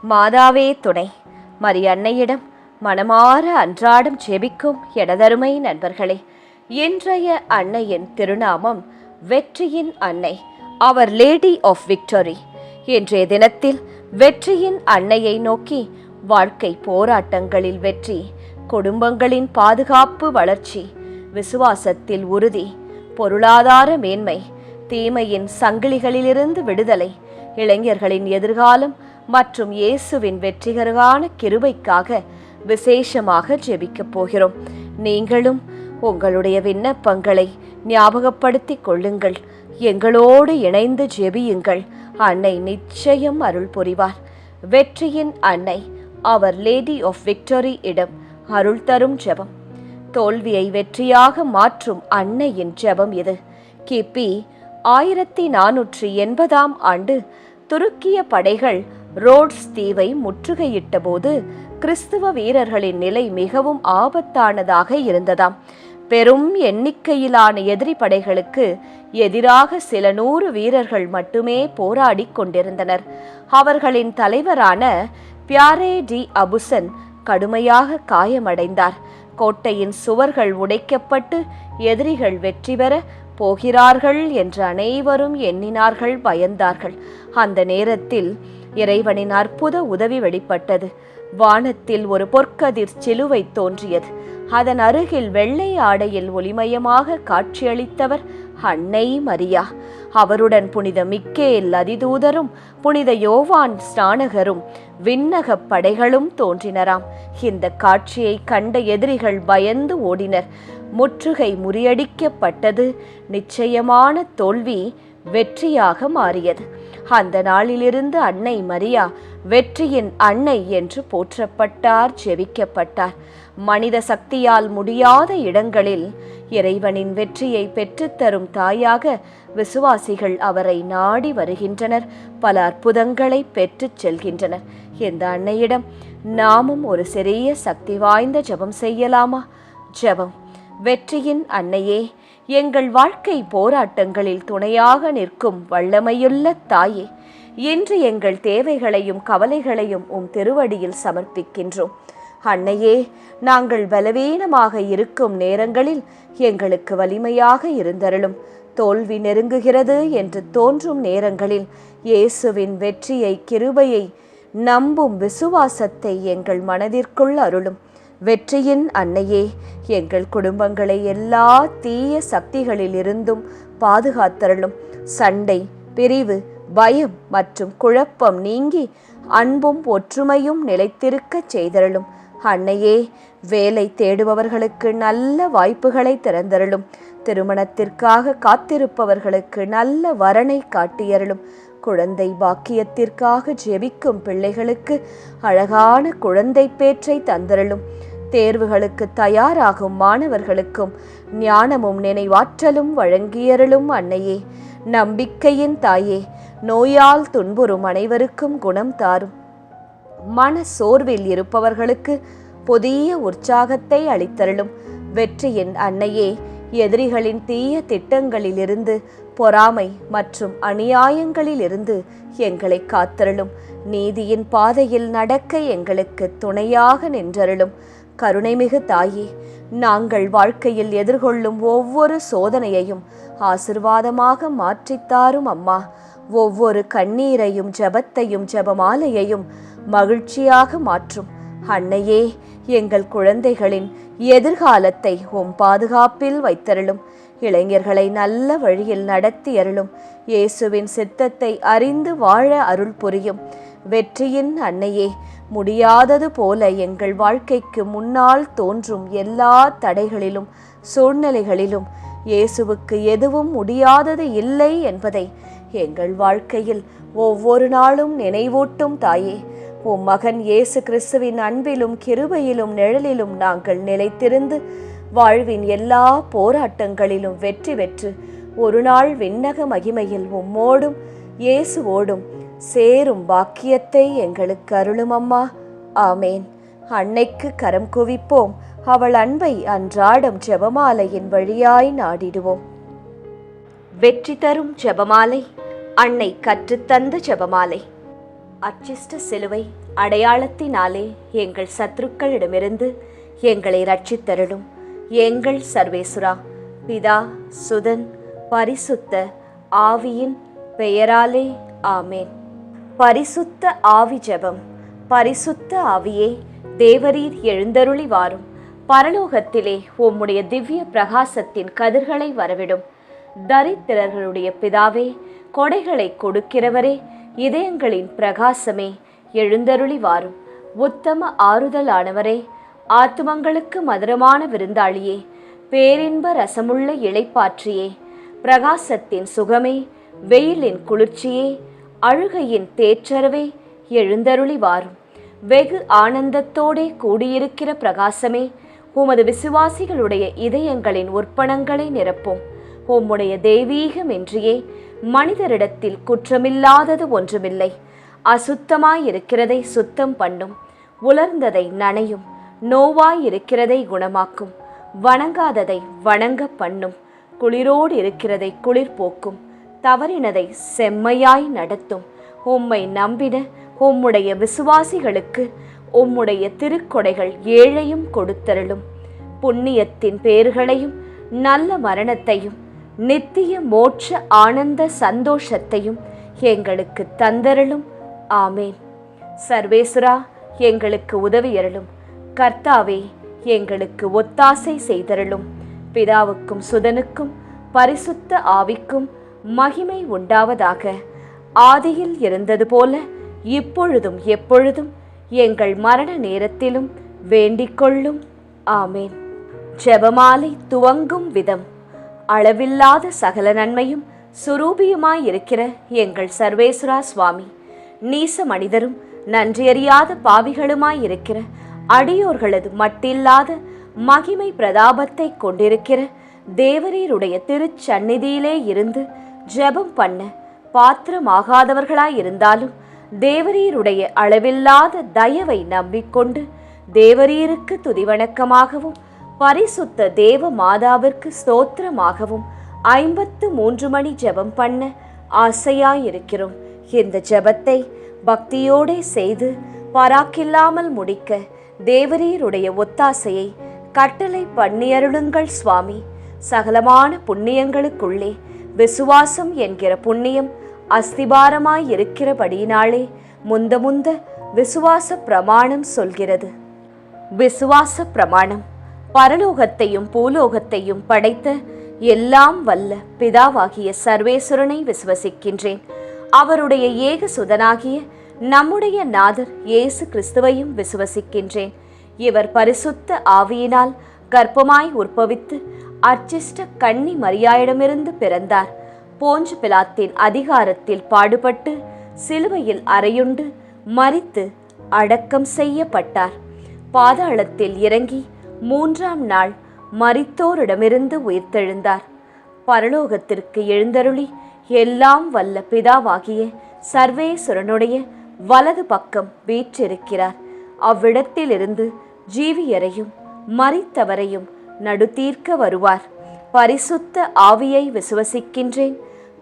மாதாவே துணை. மரியன்னையிடம் மனமாற அன்றாடம் ஜெபிக்கும் எனதருமை நண்பர்களே, இன்றைய அன்னையின் திருநாமம் வெற்றியின் அன்னை, அவர் லேடி ஆஃப் விக்டரி. இன்றைய தினத்தில் வெற்றியின் அன்னையை நோக்கி வாழ்க்கை போராட்டங்களில் வெற்றி, குடும்பங்களின் பாதுகாப்பு, வளர்ச்சி, விசுவாசத்தில் உறுதி, பொருளாதார மேன்மை, தீமையின் சங்கிலிகளிலிருந்து விடுதலை, இளைஞர்களின் எதிர்காலம் மற்றும் இயேசுவின் வெற்றிகரமான கிருபைக்காக விசேஷமாக ஜெபிக்கப் போகிறோம். நீங்களும் உங்களுடைய விண்ணப்பங்களை ஞாபகப்படுத்திக் கொள்ளுங்கள். எங்களோடு இணைந்து ஜெபியுங்கள். அன்னை நிச்சயம் அருள் புரிவார். வெற்றியின் அன்னை, அவர் லேடி ஆஃப் விக்டரி இடம் அருள் தரும் ஜெபம். தோல்வியை வெற்றியாக மாற்றும் அன்னையின் ஜெபம் இது. கிபி 1480 ஆண்டு துருக்கிய படைகள் ரோட்ஸ் தீவை முற்றுகையிட்ட போது கிறிஸ்துவ வீரர்களின் நிலை மிகவும் ஆபத்தானதாக இருந்ததாம். பெரும் எண்ணிக்கையிலான எதிரி படைகளுக்கு எதிராக சில 100 வீரர்கள் மட்டுமே போராடி கொண்டிருந்தனர். அவர்களின் தலைவரான பியாரே டி அபுசன் கடுமையாக காயமடைந்தார். கோட்டையின் சுவர்கள் உடைக்கப்பட்டு எதிரிகள் வெற்றி பெற போகிறார்கள் என்று அனைவரும் எண்ணினார்கள், பயந்தார்கள். அந்த நேரத்தில் இறைவனின் அற்புத உதவி வெளிப்பட்டது. வானத்தில் ஒரு பொற்கதிர் சிலுவை தோன்றியது. அதன் அருகில் வெள்ளை ஆடையில் ஒளிமயமாக காட்சியளித்தவர் அன்னை மரியா. அவருடன் புனித மிக்கேல் அதிதூதரும் புனித யோவான் ஸ்நானகரும் விண்ணகப் படைகளும் தோன்றினராம். இந்த காட்சியை கண்ட எதிரிகள் பயந்து ஓடினர். முற்றுகை முறியடிக்கப்பட்டது. நிச்சயமான தோல்வி வெற்றியாக மாறியது. அந்த நாளிலிருந்து அன்னை மரியா வெற்றியின் அன்னை என்று போற்றப்பட்டார், ஜெபிக்கப்பட்டார். மனித சக்தியால் முடியாத இடங்களில் இறைவனின் வெற்றியை பெற்றுத்தரும் தாயாக விசுவாசிகள் அவரை நாடி வருகின்றனர். பல அற்புதங்களை பெற்றுச் செல்கின்றனர். இந்த அன்னையிடம் நாமும் ஒரு சிறிய சக்தி வாய்ந்த ஜெபம் செய்யலாமா? ஜெபம். வெற்றியின் அன்னையே, எங்கள் வாழ்க்கை போராட்டங்களில் துணையாக நிற்கும் வல்லமையுள்ள தாயே, இன்று எங்கள் தேவைகளையும் கவலைகளையும் உம் திருவடியில் சமர்ப்பிக்கின்றோம். அன்னையே, நாங்கள் பலவீனமாக இருக்கும் நேரங்களில் எங்களுக்கு வலிமையாக இருந்தருளும். தோல்வி நெருங்குகிறது என்று தோன்றும் நேரங்களில் இயேசுவின் வெற்றியை, கிருபையை நம்பும் விசுவாசத்தை எங்கள் மனதிற்குள் அருளும். வெற்றியின் அன்னையே, எங்கள் குடும்பங்களை எல்லா தீய சக்திகளிலிருந்தும் பாதுகாத்தருளும். சண்டை, பிரிவு, பயம் மற்றும் குழப்பம் நீங்கி அன்பும் ஒற்றுமையும் நிலைத்திருக்கச் செய்தருளும். அன்னையே, வேலை தேடுபவர்களுக்கு நல்ல வாய்ப்புகளை திறந்தருளும். திருமணத்திற்காக காத்திருப்பவர்களுக்கு நல்ல வரனை காட்டியருளும். குழந்தை பாக்கியத்திற்காக ஜெபிக்கும் பிள்ளைகளுக்கு அழகான குழந்தை பேற்றை தந்தருளும். தேர்வுகளுக்கு தயாராகும் மாணவர்களுக்கும் ஞானமும் நினைவாற்றலும் வழங்கியருளும். அன்னையே, நம்பிக்கையின் தாயே, நோயால் துன்புறும் அனைவருக்கும் குணம் தாரும். மன சோர்வில் இருப்பவர்களுக்கு புதிய உற்சாகத்தை அளித்தருளும். வெற்றியின் அன்னையே, எதிரிகளின் தீய திட்டங்களிலிருந்து, பொறாமை மற்றும் அநியாயங்களிலிருந்து எங்களை காத்தருளும். நீதியின் பாதையில் நடக்க எங்களுக்கு துணையாக நின்றருளும். கருணைமிகு தாயே, நாங்கள் வாழ்க்கையில் எதிர்கொள்ளும் ஒவ்வொரு சோதனையையும் ஆசிர்வாதமாக மாற்றித்தாரும் அம்மா. ஒவ்வொரு கண்ணீரையும் ஜெபத்தையும் ஜெபமாலையையும் மகிழ்ச்சியாக மாற்றும். அன்னையே, எங்கள் குழந்தைகளின் எதிர்காலத்தை உம் பாதுகாப்பில் வைத்தருளும். இளைஞர்களை நல்ல வழியில் நடத்தி அருளும். இயேசுவின் சித்தத்தை அறிந்து வாழ அருள் புரியும். வெற்றியின் அன்னையே, முடியாதது போல எங்கள் வாழ்க்கைக்கு முன்னால் தோன்றும் எல்லா தடைகளிலும் சூழ்நிலைகளிலும் இயேசுவுக்கு எதுவும் முடியாதது இல்லை என்பதை எங்கள் வாழ்க்கையில் ஒவ்வொரு நாளும் நினைவூட்டும் தாயே. உம் மகன் இயேசு கிறிஸ்துவின் அன்பிலும் கிருபையிலும் நிழலிலும் நாங்கள் நிலைத்திருந்து வாழ்வின் எல்லா போராட்டங்களிலும் வெற்றி பெற்று ஒரு நாள் விண்ணக மகிமையில் உம்மோடும் இயேசுவோடும் சேரும் பாக்கியத்தை எங்களுக்கு அருளும் அம்மா. ஆமேன். அன்னைக்கு கரம் குவிப்போம். அவள் அன்பை அன்றாடம் ஜெபமாலையின் வழியாய் நாடிடுவோம். வெற்றி தரும் ஜெபமாலை, அன்னை கற்றுத்தந்த ஜெபமாலை. அச்சிஷ்ட சிலுவை அடையாளத்தினாலே எங்கள் சத்துருக்களிடமிருந்து எங்களை ரட்சித்தருளும். எங்கள் சர்வேசுரா, பிதா, சுதன், பரிசுத்த ஆவியின் பெயராலே ஆமேன். பரிசுத்த ஆவி ஜெபம். பரிசுத்த ஆவியே, தேவரீர் எழுந்தருளி வாரும். பரலோகத்திலே உம்முடைய திவ்ய பிரகாசத்தின் கதிர்களை வரவிடும். தரித்திரர்களுடைய பிதாவே, கொடைகளை கொடுக்கிறவரே, இதயங்களின் பிரகாசமே, எழுந்தருளி வாரும். உத்தம ஆறுதலானவரே, ஆத்துமங்களுக்கு மதுரமான விருந்தாளியே, பேரின்ப ரசமுள்ள இளைப்பாற்றியே, பிரகாசத்தின் சுகமே, வெயிலின் குளிர்ச்சியே, அழுகையின் தேற்றரவே, எழுந்தருளி வாரும். வெகு ஆனந்தத்தோடே கூடியிருக்கிற பிரகாசமே, உமது விசுவாசிகளுடைய இதயங்களின் உற்பணங்களை நிரப்பும். உம்முடைய தெய்வீகமின்றியே மனிதரிடத்தில் குற்றமில்லாதது ஒன்றுமில்லை. அசுத்தமாயிருக்கிறதை சுத்தம் பண்ணும், உலர்ந்ததை நனையும், நோவாயிருக்கிறதை குணமாக்கும், வணங்காததை வணங்க பண்ணும், குளிரோடு இருக்கிறதை குளிர் போக்கும், தவறினதை செம்மையாய் நடத்தும். உம்மை நம்பின உம்முடைய விசுவாசிகளுக்கு உம்முடைய திருக்கொடைகள் ஏழையும் கொடுத்தருளும். புண்ணியத்தின் பேர்களையும் நல்ல மரணத்தையும் நித்திய மோட்ச ஆனந்த சந்தோஷத்தையும் எங்களுக்கு தந்தருளும். ஆமேன். சர்வேசுரா, எங்களுக்கு உதவியருளும். கர்த்தாவே, எங்களுக்கு ஒத்தாசை செய்தருளும். பிதாவுக்கும் சுதனுக்கும் பரிசுத்த ஆவிக்கும் மகிமை உண்டாவதாக. ஆதியில் இருந்தது போல இப்பொழுதும் எப்பொழுதும் எங்கள் மரண நேரத்திலும் வேண்டிக்கொள்ளும். ஆமேன். ஜெபமாலை துவங்கும் விதம். அளவில்லாத சகல நன்மையும் சுரூபியுமாயிருக்கிற எங்கள் சர்வேஸ்வரா சுவாமி, நீச மனிதரும் நன்றியறியாத பாவிகளுமாயிருக்கிற அடியோர்களது மட்டில்லாத மகிமை பிரதாபத்தை கொண்டிருக்கிற தேவரீருடைய திருச்சந்நிதியிலே இருந்து ஜெபம் பண்ண பாத்திரமாகாதவர்களாயிருந்தாலும் தேவரீருடைய அளவில்லாத தயவை நம்பிக்கொண்டு தேவரீருக்கு துதிவணக்கமாகவும் பரிசுத்த தேவ மாதாவிற்கு ஸ்தோத்திரமாகவும் 53 மணி ஜெபம் பண்ண ஆசையாயிருக்கிறோம். இந்த ஜெபத்தை பக்தியோடே செய்து பராக்கில்லாமல் முடிக்க தேவரீருடைய ஒத்தாசையை கட்டளை பண்ணியருளுங்கள் சுவாமி. சகலமான புண்ணியங்களுக்குள்ளே விசுவாசம் என்கிற புண்ணியம் அஸ்திபாரமாயிருக்கிறபடியினாலே முந்த விசுவாச பிரமாணம் சொல்கிறது. விசுவாச பிரமாணம். பரலோகத்தையும் பூலோகத்தையும் படைத்த எல்லாம் வல்ல பிதாவாகிய சர்வேஸ்வரனை விசுவசிக்கின்றேன். அவருடைய ஏக சுதனாகிய நம்முடைய நாதர் இயேசு கிறிஸ்துவையும் விசுவசிக்கின்றேன். இவர் பரிசுத்த ஆவியினால் கர்ப்பமாய் உற்பவித்து அர்ச்சிஷ்ட கன்னி மரியாயிடமிருந்து பிறந்தார். போஞ்சு பிலாத்தின் அதிகாரத்தில் பாடுபட்டு சிலுவையில் அறையுண்டு மரித்து அடக்கம் செய்யப்பட்டார். பாதாளத்தில் இறங்கி 3ஆம் நாள் மரித்தோரிடமிருந்து உயிர்த்தெழுந்தார். பரலோகத்திற்கு எழுந்தருளி எல்லாம் வல்ல பிதாவாகிய சர்வேஸ்வரனுடைய வலது பக்கம் வீற்றிருக்கிறார். அவ்விடத்திலிருந்து ஜீவியரையும் மரித்தவரையும் நடுத்தீர்க்க வருவார். பரிசுத்த ஆவியை விசுவசிக்கின்றேன்.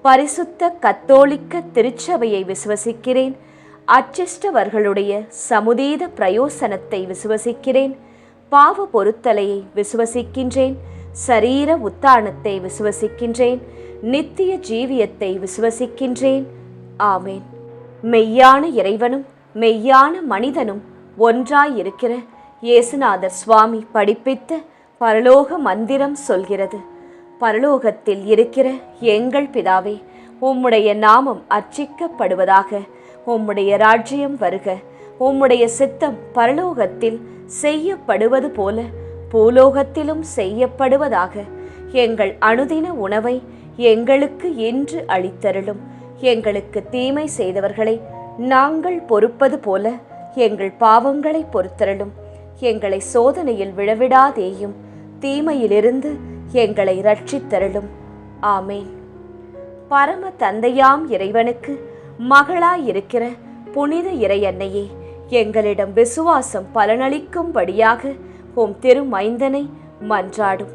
பரிசுத்த கத்தோலிக்க திருச்சபையை விசுவசிக்கிறேன். அச்சிஷ்டவர்களுடைய சமுதீத பிரயோசனத்தை விசுவசிக்கிறேன். பாவ பொருத்தலையை விசுவசிக்கின்றேன். சரீர உத்தானத்தை விசுவசிக்கின்றேன். நித்திய ஜீவியத்தை விசுவசிக்கின்றேன். ஆமேன். மெய்யான இறைவனும் மெய்யான மனிதனும் ஒன்றாயிருக்கிற இயேசுநாதர் சுவாமி படிப்பித்த பரலோக மந்திரம் சொல்கிறது. பரலோகத்தில் இருக்கிற எங்கள் பிதாவே, உம்முடைய நாமம் அர்ச்சிக்கப்படுவதாக. உம்முடைய ராஜ்யம் வருக. உம்முடைய சித்தம் பரலோகத்தில் செய்யப்படுவது போல பூலோகத்திலும் செய்யப்படுவதாக. எங்கள் அனுதின உணவை எங்களுக்கு இன்று அளித்தருளும். எங்களுக்கு தீமை செய்தவர்களை நாங்கள் பொறுப்பது போல எங்கள் பாவங்களை பொறுத்தருளும். எங்களை சோதனையில் விழவிடாதேயும், தீமையிலிருந்து எங்களை ரட்சித்தருளும். ஆமேன். பரம தந்தையாம் இறைவனுக்கு மகளாயிருக்கிற புனித இறையன்னையே, எங்களிடம் விசுவாசம் பலனளிக்கும்படியாக உம் திருமைந்தனை மன்றாடும்.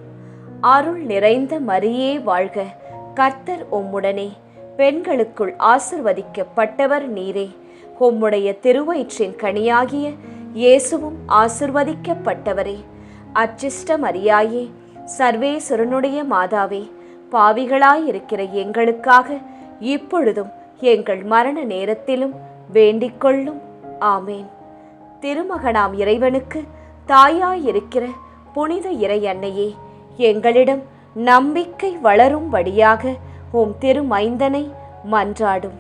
அருள் நிறைந்த மரியே வாழ்க. கர்த்தர் உம்முடனே, பெண்களுக்குள் ஆசிர்வதிக்கப்பட்டவர் நீரே. உம்முடைய திருவயிற்றின் கனியாகிய இயேசுவும் ஆசிர்வதிக்கப்பட்டவரே. அச்சிஷ்ட மரியாயே, சர்வேஸ்வரனுடைய மாதாவே, பாவிகளாயிருக்கிற எங்களுக்காக இப்பொழுதும் எங்கள் மரண நேரத்திலும் வேண்டிக்கொள்ளும். ஆமேன். திருமகனாம் இறைவனுக்கு தாயாயிருக்கிற புனித இறை அன்னையே, எங்களிடம் நம்பிக்கை வளரும்படியாக உம் திருமைந்தனை மன்றாடும்.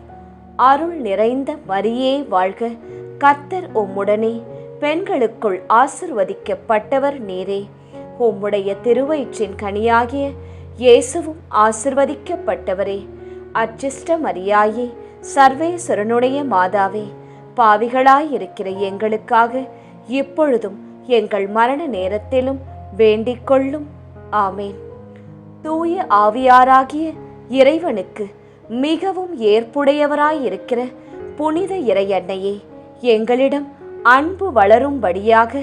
அருள் நிறைந்த மரியே வாழ்க, கர்த்தர் உம்முடனே, பெண்களுக்குள் ஆசிர்வதிக்கப்பட்டவர் நீரே. உம்முடைய திருவயிற்றின் கனியாகிய இயேசுவும் ஆசிர்வதிக்கப்பட்டவரே. அச்சிஷ்ட மரியாயே, சர்வேஸ்வரனுடைய மாதாவே, பாவிகளாயிருக்கிற எங்களுக்காக இப்பொழுதும் எங்கள் மரண நேரத்திலும் வேண்டிக்கொள்ளும். ஆமேன். தூய ஆவியாராகிய இறைவனுக்கு மிகவும் ஏற்புடையவராயிருக்கிற புனித இறை அன்னையே, எங்களிடம் அன்பு வளரும்படியாக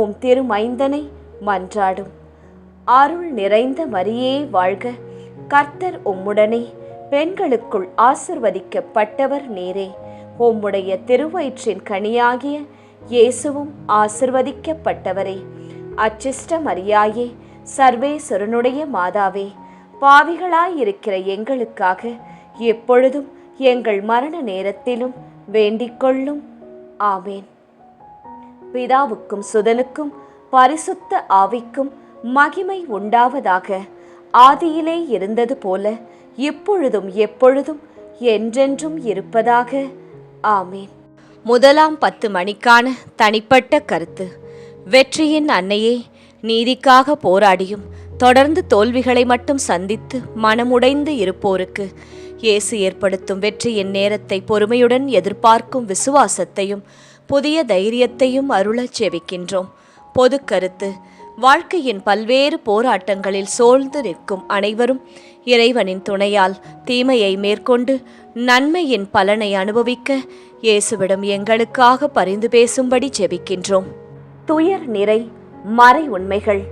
உம் திருமைந்தனை மன்றாடும். அருள் நிறைந்த மரியே வாழ்க, கர்த்தர் உம்முடனே, பெண்களுக்குள் ஆசிர்வதிக்கப்பட்டவர் நீரே. உம்முடைய திருவயிற்றின் கனியாகிய இயேசுவும் ஆசிர்வதிக்கப்பட்டவரே. அச்சிஷ்ட மரியாயே, சர்வேஸ்வரனுடைய மாதாவே, பாவிகளாயிருக்கிற எங்களுக்காக எப்பொழுதும் எங்கள் மரண நேரத்திலும் வேண்டிக்கொள்ளும். ஆமேன். பிதாவுக்கும் சுதனுக்கும் பரிசுத்த ஆவிக்கும் மகிமை உண்டாவதாக. ஆதியிலே இருந்தது போல இப்பொழுதும் எப்பொழுதும் என்றென்றும் இருப்பதாக. ஆமேன். முதலாம் 10 மணிக்கான தனிப்பட்ட கருத்து. வெற்றியின் அன்னையே, நீதிக்காக போராடியும் தொடர்ந்து தோல்விகளை மட்டும் சந்தித்து மனமுடைந்து இருப்போருக்கு இயேசு ஏற்படுத்தும் வெற்றியின் நேரத்தை பொறுமையுடன் எதிர்பார்க்கும் விசுவாசத்தையும் புதிய தைரியத்தையும் அருளச் செபிக்கின்றோம். பொது கருத்து. வாழ்க்கையின் பல்வேறு போராட்டங்களில் சோர்ந்து நிற்கும் அனைவரும் இறைவனின் துணையால் தீமையை மேற்கொண்டு நன்மையின் பலனை அனுபவிக்க இயேசுவிடம் எங்களுக்காக பரிந்து பேசும்படி ஜெபிக்கின்றோம். துயர் நிறை மறை உண்மைகள்.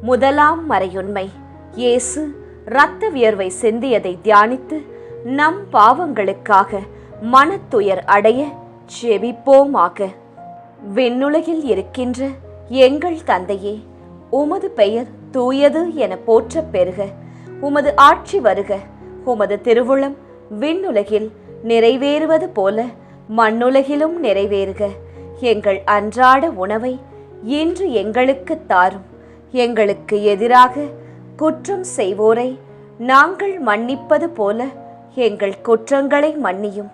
முதலாம் மறையுண்மை. இயேசு இரத்த வியர்வை சிந்தியதை தியானித்து நம் பாவங்களுக்காக மனத்துயர் அடைய ஜெபிப்போமாக. விண்ணுலகில் இருக்கின்ற எங்கள் தந்தையே, உமது பெயர் தூயது என போற்றப் பெறுக. உமது ஆட்சி வருக. உமது திருவுளம் விண்ணுலகில் நிறைவேறுவது போல மண்ணுலகிலும் நிறைவேறுக. எங்கள் அன்றாட உணவை இன்று எங்களுக்கு தாரும். எங்களுக்கு எதிராக குற்றம் செய்வோரை நாங்கள் மன்னிப்பது போல எங்கள் குற்றங்களை மன்னியும்.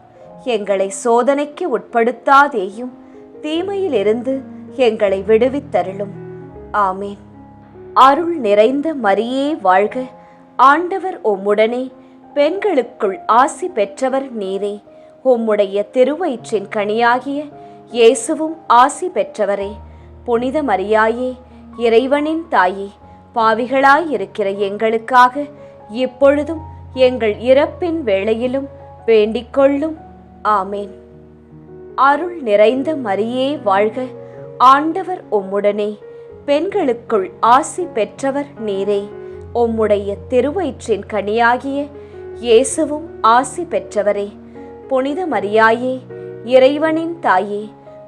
எங்களை சோதனைக்கு உட்படுத்தாதேயும், தீமையிலிருந்து எங்களை விடுவித்தருளும். ஆமேன். அருள் நிறைந்த மரியே வாழ்க, ஆண்டவர் உம்முடனே, பெண்களுக்குள் ஆசி பெற்றவர் நீரே. உம்முடைய திருவயிற்றின் கனியாகிய இயேசுவும் ஆசி பெற்றவரே. புனித மரியாயே, இறைவனின் தாயே, பாவிகளாயிருக்கிற எங்களுக்காக இப்பொழுதும் எங்கள் இறப்பின் வேளையிலும் வேண்டிக்கொள்ளும். ஆமேன். அருள் நிறைந்த மரியே வாழ்க, ஆண்டவர் உம்முடனே, பெண்களுக்குள் ஆசி பெற்றவர் நீரே. உம்முடைய திருவயிற்றின் கனியாகிய இயேசுவும் ஆசி பெற்றவரே. புனித மரியாயே, இறைவனின் தாயே,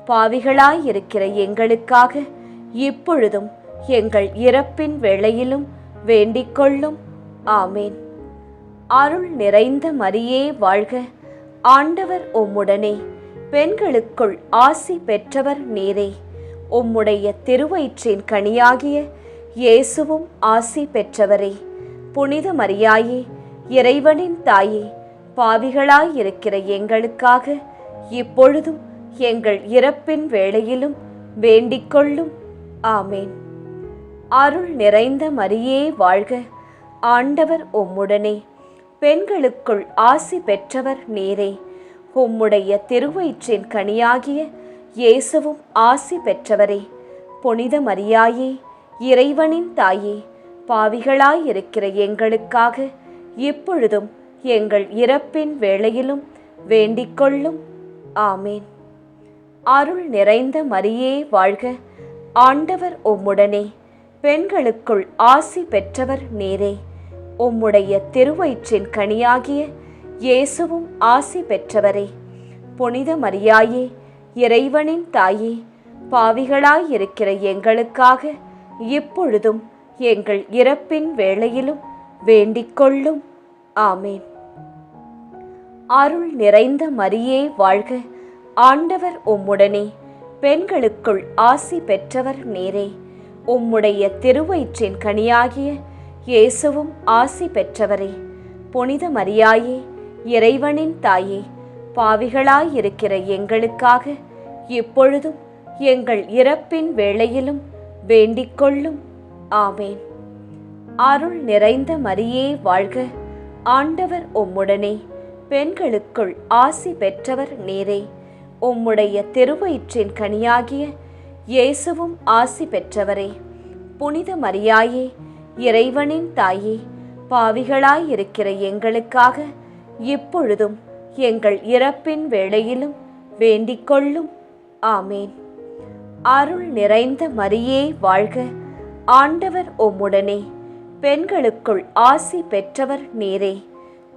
பாவிகளாயிருக்கிற எங்களுக்காக இப்பொழுதும் எங்கள் இறப்பின் வேளையிலும் வேண்டிக்கொள்ளும். ஆமேன். அருள் நிறைந்த மரியே வாழ்க, ஆண்டவர் உம்முடனே, பெண்களுக்குள் ஆசி பெற்றவர் நீரே. உம்முடைய திருவயிற்றின் கனியாகிய இயேசுவும் ஆசி பெற்றவரே. புனித மரியாயே, இறைவனின் தாயே, பாவிகளாயிருக்கிற எங்களுக்காக இப்பொழுதும் எங்கள் இறப்பின் வேளையிலும் வேண்டிக்கொள்ளும். ஆமேன். அருள் நிறைந்த மரியே வாழ்க, ஆண்டவர் உம்முடனே, பெண்களுக்குள் ஆசி பெற்றவர் நீரே. உம்முடைய திருவயிற்றின் கனியாகிய இயேசுவும் ஆசி பெற்றவரே. புனித மரியாயே, இறைவனின் தாயே, பாவிகளாயிருக்கிற எங்களுக்காக இப்பொழுதும் எங்கள் இறப்பின் வேளையிலும் வேண்டிக்கொள்ளும். ஆமேன். அருள் நிறைந்த மரியே வாழ்க, ஆண்டவர் உம்முடனே, பெண்களுக்குள் ஆசி பெற்றவர் நீரே. உம்முடைய திருவயிற்றின் கனியாகிய இயேசுவும் ஆசி பெற்றவரே. புனித மரியாயே, இறைவனின் தாயே, பாவிகளாயிருக்கிற எங்களுக்காக இப்பொழுதும் எங்கள் இறப்பின் வேளையிலும் வேண்டிக்கொள்ளும். ஆமேன். அருள் நிறைந்த மரியே வாழ்க, ஆண்டவர் உம்முடனே, பெண்களுக்குள் ஆசி பெற்றவர் நீரே. உம்முடைய திருவயிற்றின் கனியாகிய இயேசுவும் ஆசி பெற்றவரே. புனித மரியாயே, இறைவனின் தாயே, பாவிகளாயிருக்கிற எங்களுக்காக இப்பொழுதும் எங்கள் இறப்பின் வேளையிலும் வேண்டிக்கொள்ளும். ஆமேன். அருள் நிறைந்த மரியே வாழ்க, ஆண்டவர் உம்முடனே, பெண்களுக்குள் ஆசி பெற்றவர் நீரே. உம்முடைய திருவயிற்றின் கனியாகிய இயேசுவும் ஆசி பெற்றவரே. புனித மரியாயே, இறைவனின் தாயே, பாவிகளாயிருக்கிற எங்களுக்காக இப்பொழுதும் எங்கள் இறப்பின் வேளையிலும் வேண்டிக்கொள்ளும். ஆமேன். அருள் நிறைந்த மரியே வாழ்க, ஆண்டவர் உம்முடனே, பெண்களுக்குள் ஆசி பெற்றவர் நீரே.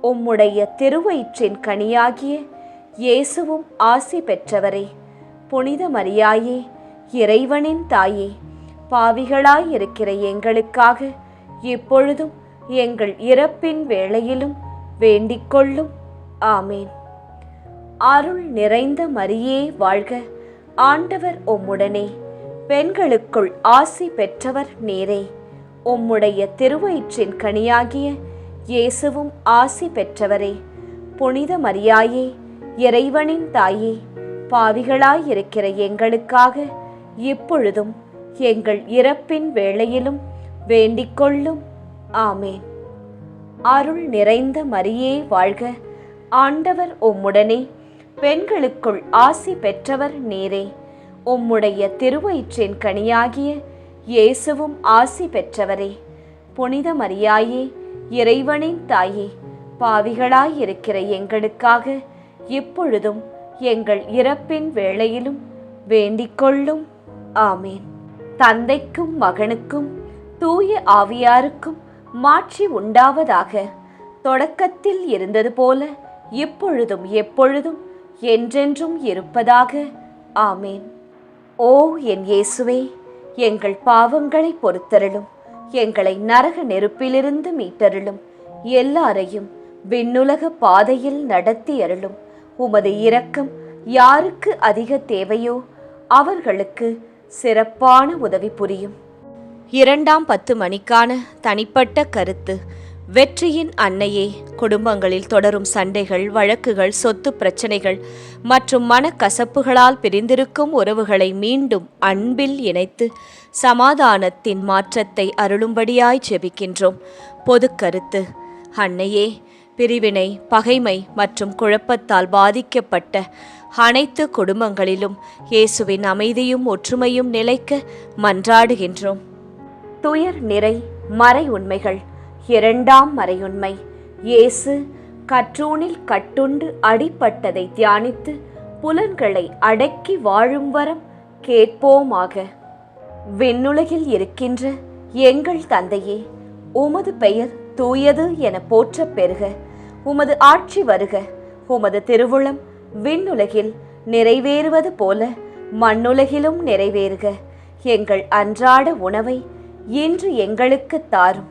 உம்முடைய திருவயிற்றின் கனியாகிய இயேசுவும் ஆசி பெற்றவரே. புனித மரியாயே, இறைவனின் தாயே, பாவிகளாயிருக்கிற எங்களுக்காக இப்பொழுதும் எங்கள் இறப்பின் வேளையிலும் வேண்டிக்கொள்ளும். ஆமேன். அருள் நிறைந்த மரியே வாழ்க, ஆண்டவர் உம்முடனே, பெண்களுக்குள் ஆசி பெற்றவர் நீரே. உம்முடைய திருவயிற்றின் கனியாகிய இயேசுவும் ஆசி பெற்றவரே. புனித மரியாயே, இறைவனின் தாயே, பாவிகளாயிருக்கிற எங்களுக்காக இப்பொழுதும் எங்கள் இறப்பின் வேளையிலும் வேண்டிக்கொள்ளும். ஆமேன். அருள் நிறைந்த மரியே வாழ்க, ஆண்டவர் உம்முடனே, பெண்களுக்குள் ஆசி பெற்றவர் நீரே. உம்முடைய திருவயிற்றின் கனியாகிய இயேசுவும் ஆசி பெற்றவரே. புனித மரியாயே, இறைவனின் தாயே, பாவிகளாயிருக்கிற எங்களுக்காக இப்பொழுதும் எங்கள் இறப்பின் வேளையிலும் வேண்டிக்கொள்ளும். ஆமேன். தந்தைக்கும் மகனுக்கும் தூய ஆவியாருக்கும் மாட்சி உண்டாவதாக. தொடக்கத்தில் இருந்தது போல இப்பொழுதும் எப்பொழுதும் என்றென்றும் இருப்பதாக. ஆமேன். ஓ என் இயேசுவே, எங்கள் பாவங்களை பொறுத்தருளும், எங்களை நரக நெருப்பிலிருந்து மீட்டருளும், எல்லாரையும் விண்ணுலக பாதையில் நடத்தி அருளும். உமது இரக்கம் யாருக்கு அதிக தேவையோ அவர்களுக்கு சிறப்பான உதவி புரியும். 2ஆம் 10 மணிக்கான தனிப்பட்ட கருத்து. வெற்றியின் அன்னையே, குடும்பங்களில் தொடரும் சண்டைகள், வழக்குகள், சொத்து பிரச்சனைகள் மற்றும் மனக்கசப்புகளால் பிரிந்திருக்கும் உறவுகளை மீண்டும் அன்பில் இணைத்து சமாதானத்தின் மாற்றத்தை அருளும்படியாய் ஜெபிக்கின்றோம். பொது கருத்து. அன்னையே, பிரிவினை, பகைமை மற்றும் குழப்பத்தால் பாதிக்கப்பட்ட அனைத்து குடும்பங்களிலும் இயேசுவின் அமைதியும் ஒற்றுமையும் நிலைக்க மன்றாடுகின்றோம். துயர் நிறை மறை உண்மைகள். 2ஆம் மறையுண்மை. இயேசு கற்றூணில் கட்டுண்டு அடிபட்டதை தியானித்து புலன்களை அடக்கி வாழும் வரம் கேட்போமாக. விண்ணுலகில் இருக்கின்ற எங்கள் தந்தையே, உமது பெயர் தூயது என போற்றப் பெறுக. உமது ஆட்சி வருக. உமது திருவுளம் விண்ணுலகில் நிறைவேறுவது போல மண்ணுலகிலும் நிறைவேறுக. எங்கள் அன்றாட உணவை இன்று எங்களுக்கு தாரும்.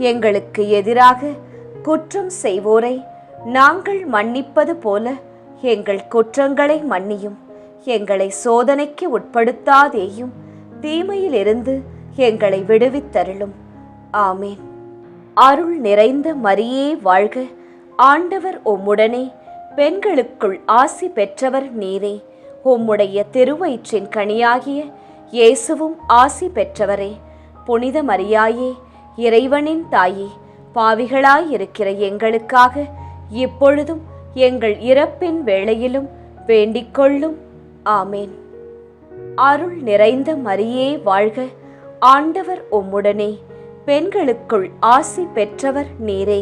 எங்களுக்கு எதிராக குற்றம் செய்வோரை நாங்கள் மன்னிப்பது போல எங்கள் குற்றங்களை மன்னியும். எங்களை சோதனைக்கு உட்படுத்தாதேயும், தீமையிலிருந்து எங்களை விடுவித்தருளும். ஆமேன். அருள் நிறைந்த மரியே வாழ்க, ஆண்டவர் உம்முடனே, பெண்களுக்குள் ஆசி பெற்றவர் நீரே. உம்முடைய திருவயிற்றின் கனியாகிய இயேசுவும் ஆசி பெற்றவரே. புனித மரியாயே, இறைவனின் தாயே, பாவிகளாயிருக்கிற எங்களுக்காக இப்பொழுதும் எங்கள் இறப்பின் வேளையிலும் வேண்டிக்கொள்ளும். ஆமேன். அருள் நிறைந்த மரியே வாழ்க, ஆண்டவர் உம்முடனே, பெண்களுக்குள் ஆசி பெற்றவர் நீரே.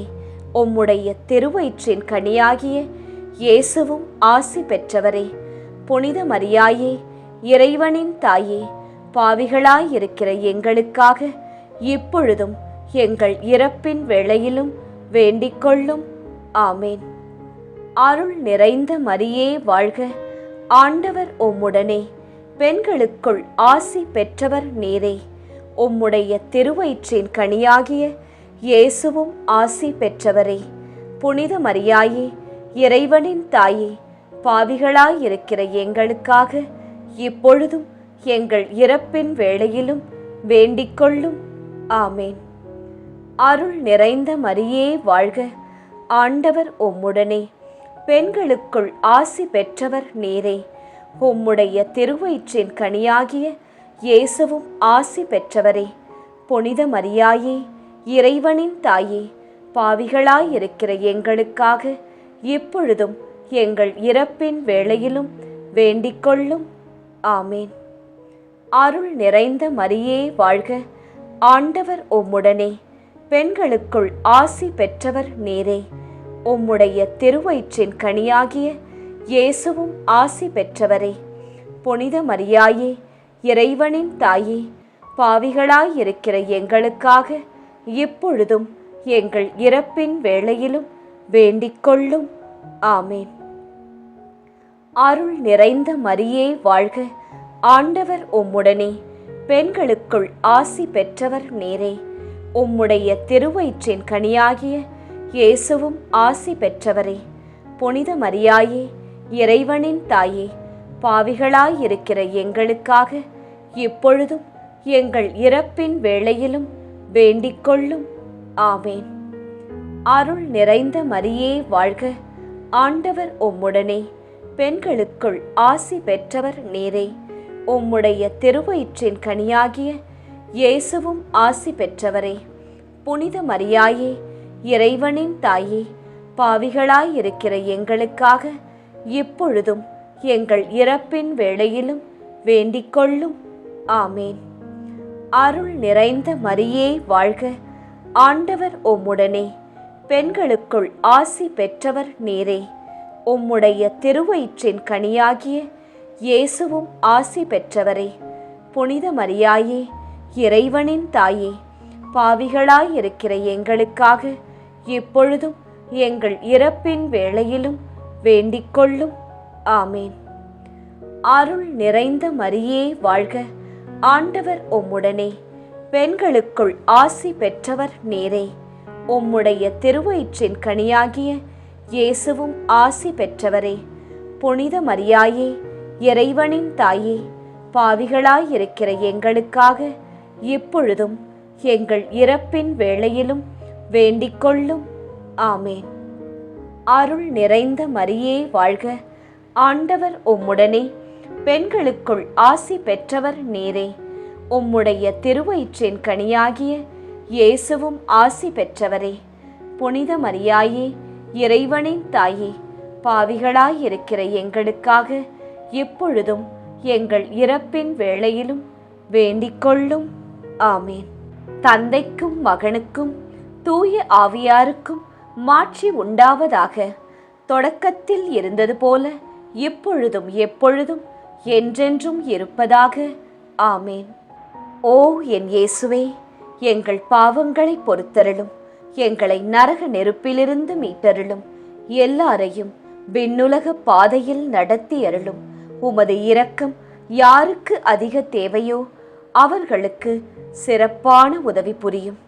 உம்முடைய திருவயிற்றின் கனியாகிய இயேசுவும் ஆசி பெற்றவரே. புனித மரியாயே, இறைவனின் தாயே, பாவிகளாயிருக்கிற எங்களுக்காக இப்பொழுதும் எங்கள் இறப்பின் வேளையிலும் வேண்டிக்கொள்ளும். ஆமேன். அருள் நிறைந்த மரியே வாழ்க, ஆண்டவர் உம்முடனே, பெண்களுக்குள் ஆசி பெற்றவர் நீரே. உம்முடைய திருவயிற்றின் கனியாகிய இயேசுவும் ஆசி பெற்றவரே. புனித மரியாயே, இறைவனின் தாயே, பாவிகளாயிருக்கிற எங்களுக்காக இப்பொழுதும் எங்கள் இறப்பின் வேளையிலும் வேண்டிக்கொள்ளும். ஆமேன். அருள் நிறைந்த மரியே வாழ்க, ஆண்டவர் உம்முடனே, பெண்களுக்குள் ஆசி பெற்றவர் நீரே. உம்முடைய திருவயிற்றின் கனியாகிய இயேசுவும் ஆசி பெற்றவரே. புனித மரியாயே, இறைவனின் தாயே, பாவிகளாயிருக்கிற எங்களுக்காக இப்பொழுதும் எங்கள் இறப்பின் வேளையிலும் வேண்டிக்கொள்ளும். ஆமேன். அருள் நிறைந்த மரியே வாழ்க, ஆண்டவர் உம்முடனே, பெண்களுக்குள் ஆசி பெற்றவர் நீரே. உம்முடைய திருவயிற்றின் கனியாகிய இயேசுவும் ஆசி பெற்றவரே. புனித மரியாயே, இறைவனின் தாயே, பாவிகளாயிருக்கிற எங்களுக்காக இப்பொழுதும் எங்கள் இறப்பின் வேளையிலும் வேண்டிக்கொள்ளும். ஆமேன். அருள் நிறைந்த மரியே வாழ்க, ஆண்டவர் உம்முடனே, பெண்களுக்குள் ஆசி பெற்றவர் நீரே. உம்முடைய திருவயிற்றின் கனியாகிய இயேசுவும் ஆசி பெற்றவரே. புனித மரியாயே, இறைவனின் தாயே, பாவிகளாயிருக்கிற எங்களுக்காக இப்பொழுதும் எங்கள் இறப்பின் வேளையிலும் வேண்டிக்கொள்ளும். ஆமேன். அருள் நிறைந்த மரியே வாழ்க, ஆண்டவர் உம்முடனே, பெண்களுக்குள் ஆசி பெற்றவர் நீரே. உம்முடைய திருவயிற்றின் கனியாகிய இயேசுவும் ஆசி பெற்றவரே. புனித மரியாயே, இறைவனின் தாயே, பாவிகளாயிருக்கிற எங்களுக்காக இப்பொழுதும் எங்கள் இறப்பின் வேளையிலும் வேண்டிக்கொள்ளும். ஆமேன். அருள் நிறைந்த மரியே வாழ்க, ஆண்டவர் உம்முடனே, பெண்களுக்குள் ஆசி பெற்றவர் நீரே. உம்முடைய திருவயிற்றின் கனியாகிய இயேசுவும் ஆசி பெற்றவரே. புனித மரியாயே, இறைவனின் தாயே, பாவிகளாயிருக்கிற எங்களுக்காக இப்பொழுதும் எங்கள் இறப்பின் வேளையிலும் வேண்டிக்கொள்ளும். ஆமேன். அருள் நிறைந்த மரியே வாழ்க, ஆண்டவர் உம்முடனே, பெண்களுக்குள் ஆசி பெற்றவர் நீரே. உம்முடைய திருவயிற்றின் கனியாகிய இயேசுவும் ஆசி பெற்றவரே. புனித மரியாயே, இறைவனின் தாயே, பாவிகளாயிருக்கிற எங்களுக்காக இப்பொழுதும் எங்கள் இறப்பின் வேளையிலும் வேண்டிக்கொள்ளும். ஆமேன். அருள் நிறைந்த மரியே வாழ்க, ஆண்டவர் உம்முடனே, பெண்களுக்குள் ஆசி பெற்றவர் நீரே. உம்முடைய திருவயிற்றின் கனியாகிய இயேசுவும் ஆசி பெற்றவரே. புனித மரியாயே, இறைவனின் தாயே, பாவிகளாயிருக்கிற எங்களுக்காக இப்பொழுதும் எங்கள் இறப்பின் வேளையிலும் வேண்டிக்கொள்ளும். ஆமேன். தந்தைக்கும் மகனுக்கும் தூய ஆவியாருக்கும் மாட்சி உண்டாவதாக. தொடக்கத்தில் இருந்தது போல இப்பொழுதும் எப்பொழுதும் என்றென்றும் இருப்பதாக. ஆமேன். ஓ என் இயேசுவே, எங்கள் பாவங்களை பொறுத்தருளும், எங்களை நரக நெருப்பிலிருந்து மீட்டருளும், எல்லாரையும் விண்ணுலக பாதையில் நடத்தி அருளும். உமது இரக்கம் யாருக்கு அதிக தேவையோ அவர்களுக்கு சிறப்பான உதவி புரியும்.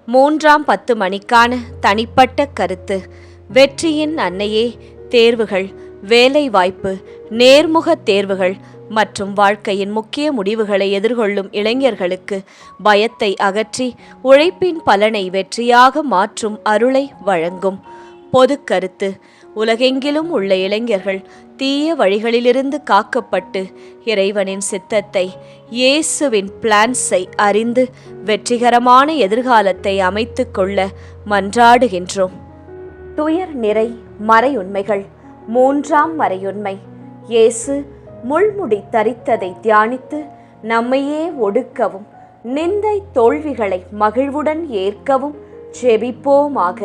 3ஆம் 10 மணிக்கான தனிப்பட்ட கருத்து. வெற்றியின் அன்னையே, தேர்வுகள், வேலைவாய்ப்பு, நேர்முக தேர்வுகள் மற்றும் வாழ்க்கையின் முக்கிய முடிவுகளை எதிர்கொள்ளும் இளைஞர்களுக்கு பயத்தை அகற்றி உழைப்பின் பலனை வெற்றியாக மாற்றும் அருளை வழங்கும். பொது கருத்து. உலகெங்கிலும் உள்ள இளைஞர்கள் தீய வழிகளிலிருந்து காக்கப்பட்டு இறைவனின் சித்தத்தை, இயேசுவின் பிளான்ஸை அறிந்து வெற்றிகரமான எதிர்காலத்தை அமைத்து கொள்ள மன்றாடுகின்றோம். துயர் நிறை மறையுண்மைகள். 3ஆம் மறையுண்மை. இயேசு முள்முடி தரித்ததை தியானித்து நம்மையே ஒடுக்கவும் நிந்தை தோல்விகளை மகிழ்வுடன் ஏற்கவும் ஜெபிப்போமாக.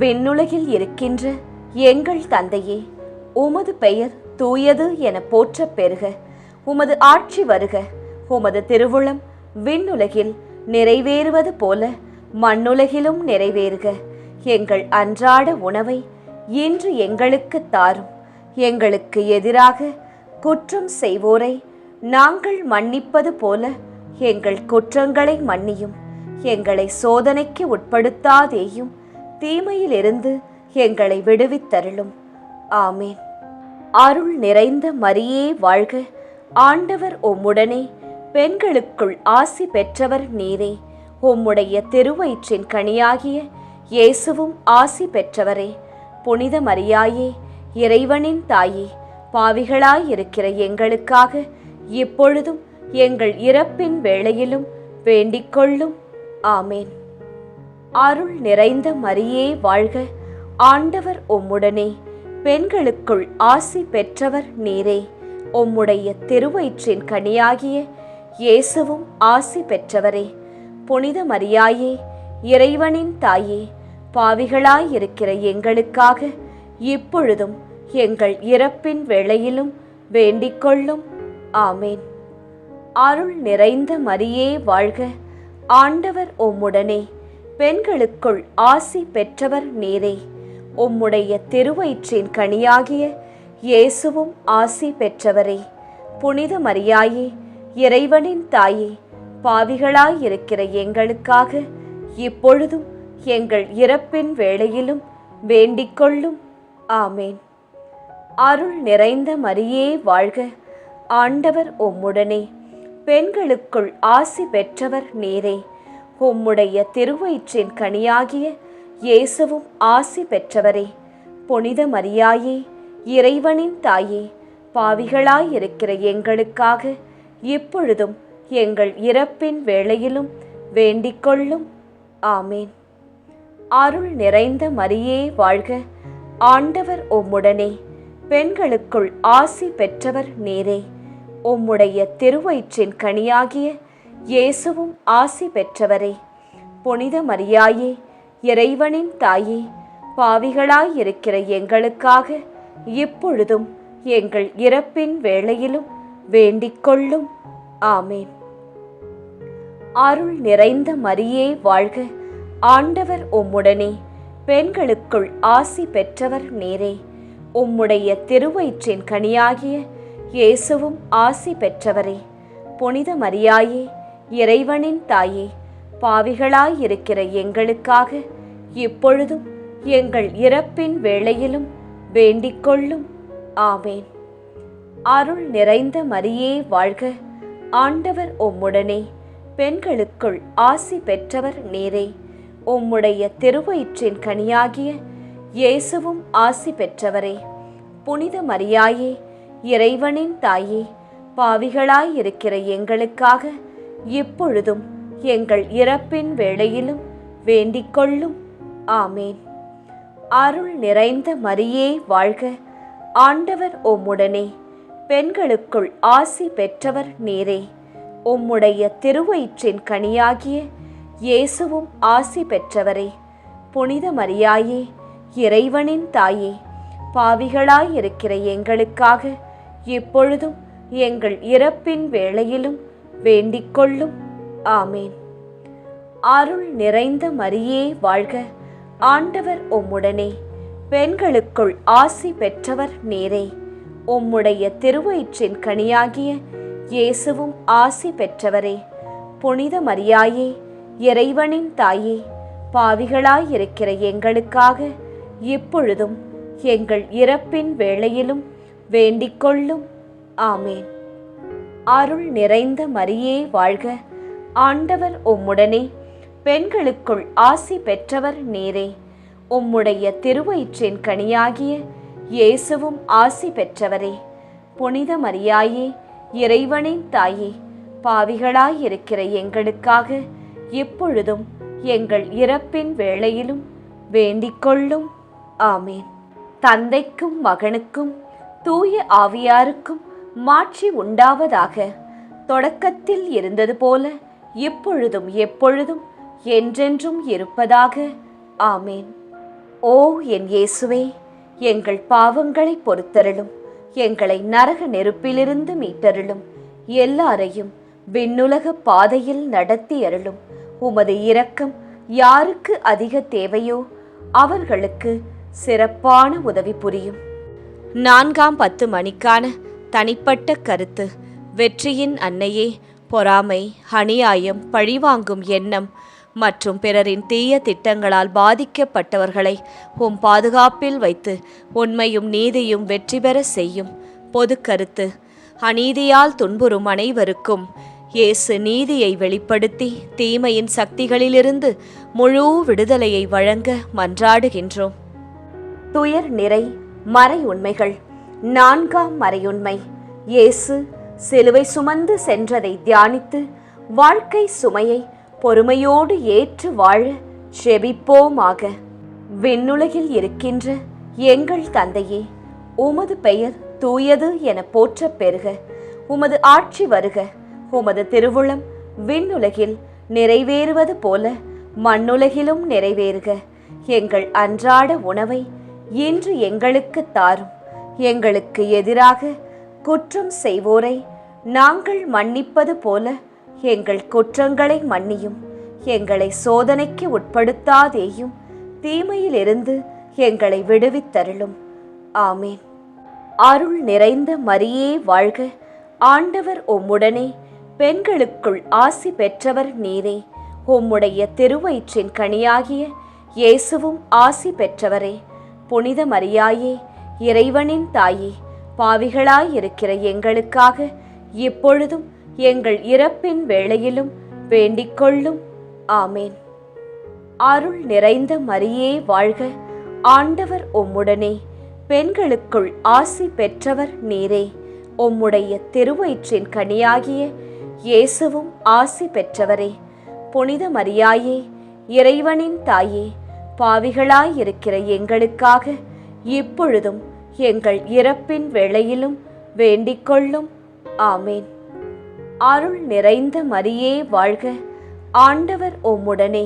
விண்ணுலகில் இருக்கின்ற எங்கள் தந்தையே, உமது பெயர் தூயது என போற்றப் பெறுக. உமது ஆட்சி வருக. உமது திருவுளம் விண்ணுலகில் நிறைவேறுவது போல மண்ணுலகிலும் நிறைவேறுக. எங்கள் அன்றாட உணவை இன்று எங்களுக்கு தாரும். எங்களுக்கு எதிராக குற்றம் செய்வோரை நாங்கள் மன்னிப்பது போல எங்கள் குற்றங்களை மன்னியும். எங்களை சோதனைக்கு உட்படுத்தாதேயும், தீமையிலிருந்து எங்களை விடுவித்தருளும். ஆமேன். அருள் நிறைந்த மரியே வாழ்க, ஆண்டவர் உம்முடனே, பெண்களுக்குள் ஆசி பெற்றவர் நீரே. உம்முடைய திருவயிற்றின் கனியாகிய இயேசுவும் ஆசி பெற்றவரே. புனித மரியாயே, இறைவனின் தாயே, பாவிகளாயிருக்கிற எங்களுக்காக இப்பொழுதும் எங்கள் இறப்பின் வேளையிலும் வேண்டிக்கொள்ளும். ஆமேன். அருள் நிறைந்த மரியே வாழ்க, ஆண்டவர் உம்முடனே, பெண்களுக்குள் ஆசி பெற்றவர் நீரே. உம்முடைய திருவயிற்றின் கனியாகிய இயேசுவும் ஆசி பெற்றவரே. புனித மரியாயே, இறைவனின் தாயே, பாவிகளாயிருக்கிற எங்களுக்காக இப்பொழுதும் எங்கள் இறப்பின் வேளையிலும் வேண்டிக்கொள்ளும். ஆமேன். அருள் நிறைந்த மரியே வாழ்க, ஆண்டவர் உம்முடனே, பெண்களுக்குள் ஆசி பெற்றவர் நீரே. உம்முடைய திருவயிற்றின் கனியாகிய இயேசுவும் ஆசி பெற்றவரே. புனித மரியாயே, இறைவனின் தாயே, பாவிகளாயிருக்கிற எங்களுக்காக இப்பொழுதும் எங்கள் இறப்பின் வேளையிலும் வேண்டிக்கொள்ளும். ஆமேன். அருள் நிறைந்த மரியே வாழ்க, ஆண்டவர் உம்முடனே, பெண்களுக்குள் ஆசி பெற்றவர் நீரே. உம்முடைய திருவயிற்றின் கனியாகிய இயேசுவும் ஆசி பெற்றவரே. புனித மரியாயே, இறைவனின் தாயே, பாவிகளாயிருக்கிற எங்களுக்காக இப்பொழுதும் எங்கள் இறப்பின் வேளையிலும் வேண்டிக்கொள்ளும். ஆமேன். அருள் நிறைந்த மரியே வாழ்க, ஆண்டவர் உம்முடனே, பெண்களுக்குள் ஆசி பெற்றவர் நீரே. உம்முடைய திருவயிற்றின் கனியாகிய இயேசுவும் ஆசி பெற்றவரே. புனித மரியாயே, இறைவனின் தாயே, பாவிகளாயிருக்கிற எங்களுக்காக இப்பொழுதும் எங்கள் இறப்பின் வேளையிலும் வேண்டிக்கொள்ளும். ஆமேன். அருள் நிறைந்த மரியே வாழ்க, ஆண்டவர் உம்முடனே, பெண்களுக்குள் ஆசி பெற்றவர் நீரே. உம்முடைய திருவயிற்றின் கனியாகிய இயேசுவும் ஆசி பெற்றவரே. புனித மரியாயே, இறைவனின் தாயே, பாவிகளாயிருக்கிற எங்களுக்காக இப்பொழுதும் எங்கள் இறப்பின் வேளையிலும் வேண்டிக்கொள்ளும். ஆமேன். அருள் நிறைந்த மரியே வாழ்க, ஆண்டவர் உம்முடனே, பெண்களுக்குள் ஆசி பெற்றவர் நீரே. உம்முடைய திருவயிற்றின் கனியாகிய இயேசுவும் ஆசி பெற்றவரே. புனித மரியாயே, இறைவனின் தாயே, பாவிகளாயிருக்கிற எங்களுக்காக இப்பொழுதும் எங்கள் இறப்பின் வேளையிலும் வேண்டிக்கொள்ளும். ஆமேன். அருள் நிறைந்த மரியே வாழ்க, ஆண்டவர் உம்முடனே, பெண்களுக்குள் ஆசி பெற்றவர் நீரே. உம்முடைய திருவயிற்றின் கனியாகிய இயேசுவும் ஆசி பெற்றவரே. புனித மரியாயே, இறைவனின் தாயே, பாவிகளாயிருக்கிற எங்களுக்காக இப்பொழுதும் எங்கள் இறப்பின் வேளையிலும் வேண்டிக்கொள்ளும். ஆமேன். அருள் நிறைந்த மரியே வாழ்க, ஆண்டவர் உம்முடனே, பெண்களுக்குள் ஆசி பெற்றவர் நீரே. உம்முடைய திருவயிற்றின் கனியாகிய இயேசுவும் ஆசி பெற்றவரே. புனித மரியாயே, இறைவனின் தாயே, பாவிகளாயிருக்கிற எங்களுக்காக இப்பொழுதும் எங்கள் இறப்பின் வேளையிலும் வேண்டிக்கொள்ளும். ஆமேன். அருள் நிறைந்த மரியே வாழ்க, ஆண்டவர் உம்முடனே, பெண்களுக்குள் ஆசி பெற்றவர் நீரே. உம்முடைய திருவயிற்றின் கனியாகிய இயேசுவும் ஆசி பெற்றவரே. புனித மரியாயே, இறைவனின் தாயே, பாவிகளாயிருக்கிற எங்களுக்காக இப்பொழுதும் எங்கள் இறப்பின் வேளையிலும் வேண்டிக்கொள்ளும். ஆமேன். தந்தைக்கும் மகனுக்கும் தூய ஆவியாருக்கும் மாட்சி உண்டாவதாக. தொடக்கத்தில் இருந்தது போல இப்பொழுதும் எப்பொழுதும் என்றென்றும் இருப்பதாக. ஆமேன். ஓ என் இயேசுவே, எங்கள் பாவங்களை பொறுத்தருளும், எங்களை நரக நெருப்பிலிருந்து மீட்டருளும், எல்லாரையும் விண்ணுலக பாதையில் நடத்தி அருளும். உமது இரக்கம் யாருக்கு அதிக தேவையோ அவர்களுக்கு சிறப்பான உதவி புரியும். 4ஆம் 10 மணிக்கான தனிப்பட்ட கருத்து. வெற்றியின் அன்னையே, பொறாமை, அநியாயம், பழிவாங்கும் எண்ணம் மற்றும் பிறரின் தீய திட்டங்களால் பாதிக்கப்பட்டவர்களை உம் பாதுகாப்பில் வைத்து உண்மையும் நீதியும் வெற்றி பெற செய்யும். பொது கருத்து. அநீதியால் துன்புறும் அனைவருக்கும் இயேசு நீதியை வெளிப்படுத்தி தீமையின் சக்திகளிலிருந்து முழு விடுதலையை வழங்க மன்றாடுகின்றோம். துயர் நிறை மறை உண்மைகள். 4ஆம் மறையுண்மை. இயேசு சிலுவை சுமந்து சென்றதை தியானித்து வாழ்க்கை சுமையை பொறுமையோடு ஏற்று வாழ செபிப்போமாக. விண்ணுலகில் இருக்கின்ற எங்கள் தந்தையே, உமது பெயர் தூயது என போற்றப் பெறுக. உமது ஆட்சி வருக. உமது திருவுளம் விண்ணுலகில் நிறைவேறுவது போல மண்ணுலகிலும் நிறைவேறுக. எங்கள் அன்றாட உணவை இன்று எங்களுக்கு தாரும். எங்களுக்கு எதிராக குற்றம் செய்வோரை நாங்கள் மன்னிப்பது போல எங்கள் குற்றங்களை மன்னியும். எங்களை சோதனைக்கு உட்படுத்தாதேயும், தீமையிலிருந்து எங்களை விடுவித்தருளும். ஆமேன். அருள் நிறைந்த மரியே வாழ்க. ஆண்டவர் உம்முடனே, பெண்களுக்குள் ஆசி பெற்றவர் நீரே. உம்முடைய திருவயிற்றின் கனியாகிய இயேசுவும் ஆசி பெற்றவரே. புனித மரியாயே, இறைவனின் தாயே, பாவிகளாயிருக்கிற எங்களுக்காக இப்பொழுதும் எங்கள் இறப்பின் வேளையிலும் வேண்டிக்கொள்ளும். ஆமேன். அருள் நிறைந்த மரியே வாழ்க. ஆண்டவர் உம்முடனே, பெண்களுக்குள் ஆசி பெற்றவர் நீரே. உம்முடைய திருவயிற்றின் கனியாகிய இயேசுவும் ஆசி பெற்றவரே. புனித மரியாயே, இறைவனின் தாயே, பாவிகளாயிருக்கிற எங்களுக்காக இப்பொழுதும் எங்கள் இறப்பின் வேளையிலும் வேண்டிக்கொள்ளும். ஆமேன். அருள் நிறைந்த மரியே வாழ்க. ஆண்டவர் உம்முடனே,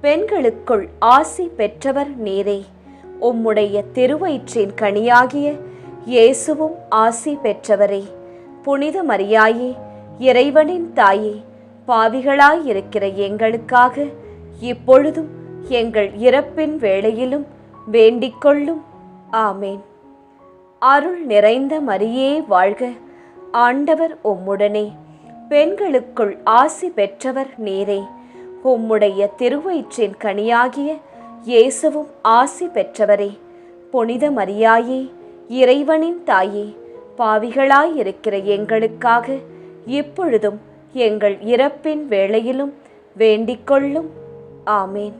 பெண்களுக்குள் ஆசி பெற்றவர் நீரே. உம்முடைய திருவயிற்றின் கனியாகிய இயேசுவும் ஆசி பெற்றவரே. புனித மரியாயே, இறைவனின் தாயே, பாவிகளாயிருக்கிற எங்களுக்காக இப்பொழுதும் எங்கள் இறப்பின் வேளையிலும் வேண்டிக்கொள்ளும். ஆமேன். அருள் நிறைந்த மரியே வாழ்க. ஆண்டவர் உம்முடனே, பெண்களுக்குள் ஆசி பெற்றவர் நீரே. உம்முடைய திருவயிற்றின் கனியாகிய இயேசுவும் ஆசி பெற்றவரே. புனித மரியாயே, இறைவனின் தாயே, பாவிகளாயிருக்கிற எங்களுக்காக இப்பொழுதும் எங்கள் இறப்பின் வேளையிலும் வேண்டிக்கொள்ளும். ஆமேன்.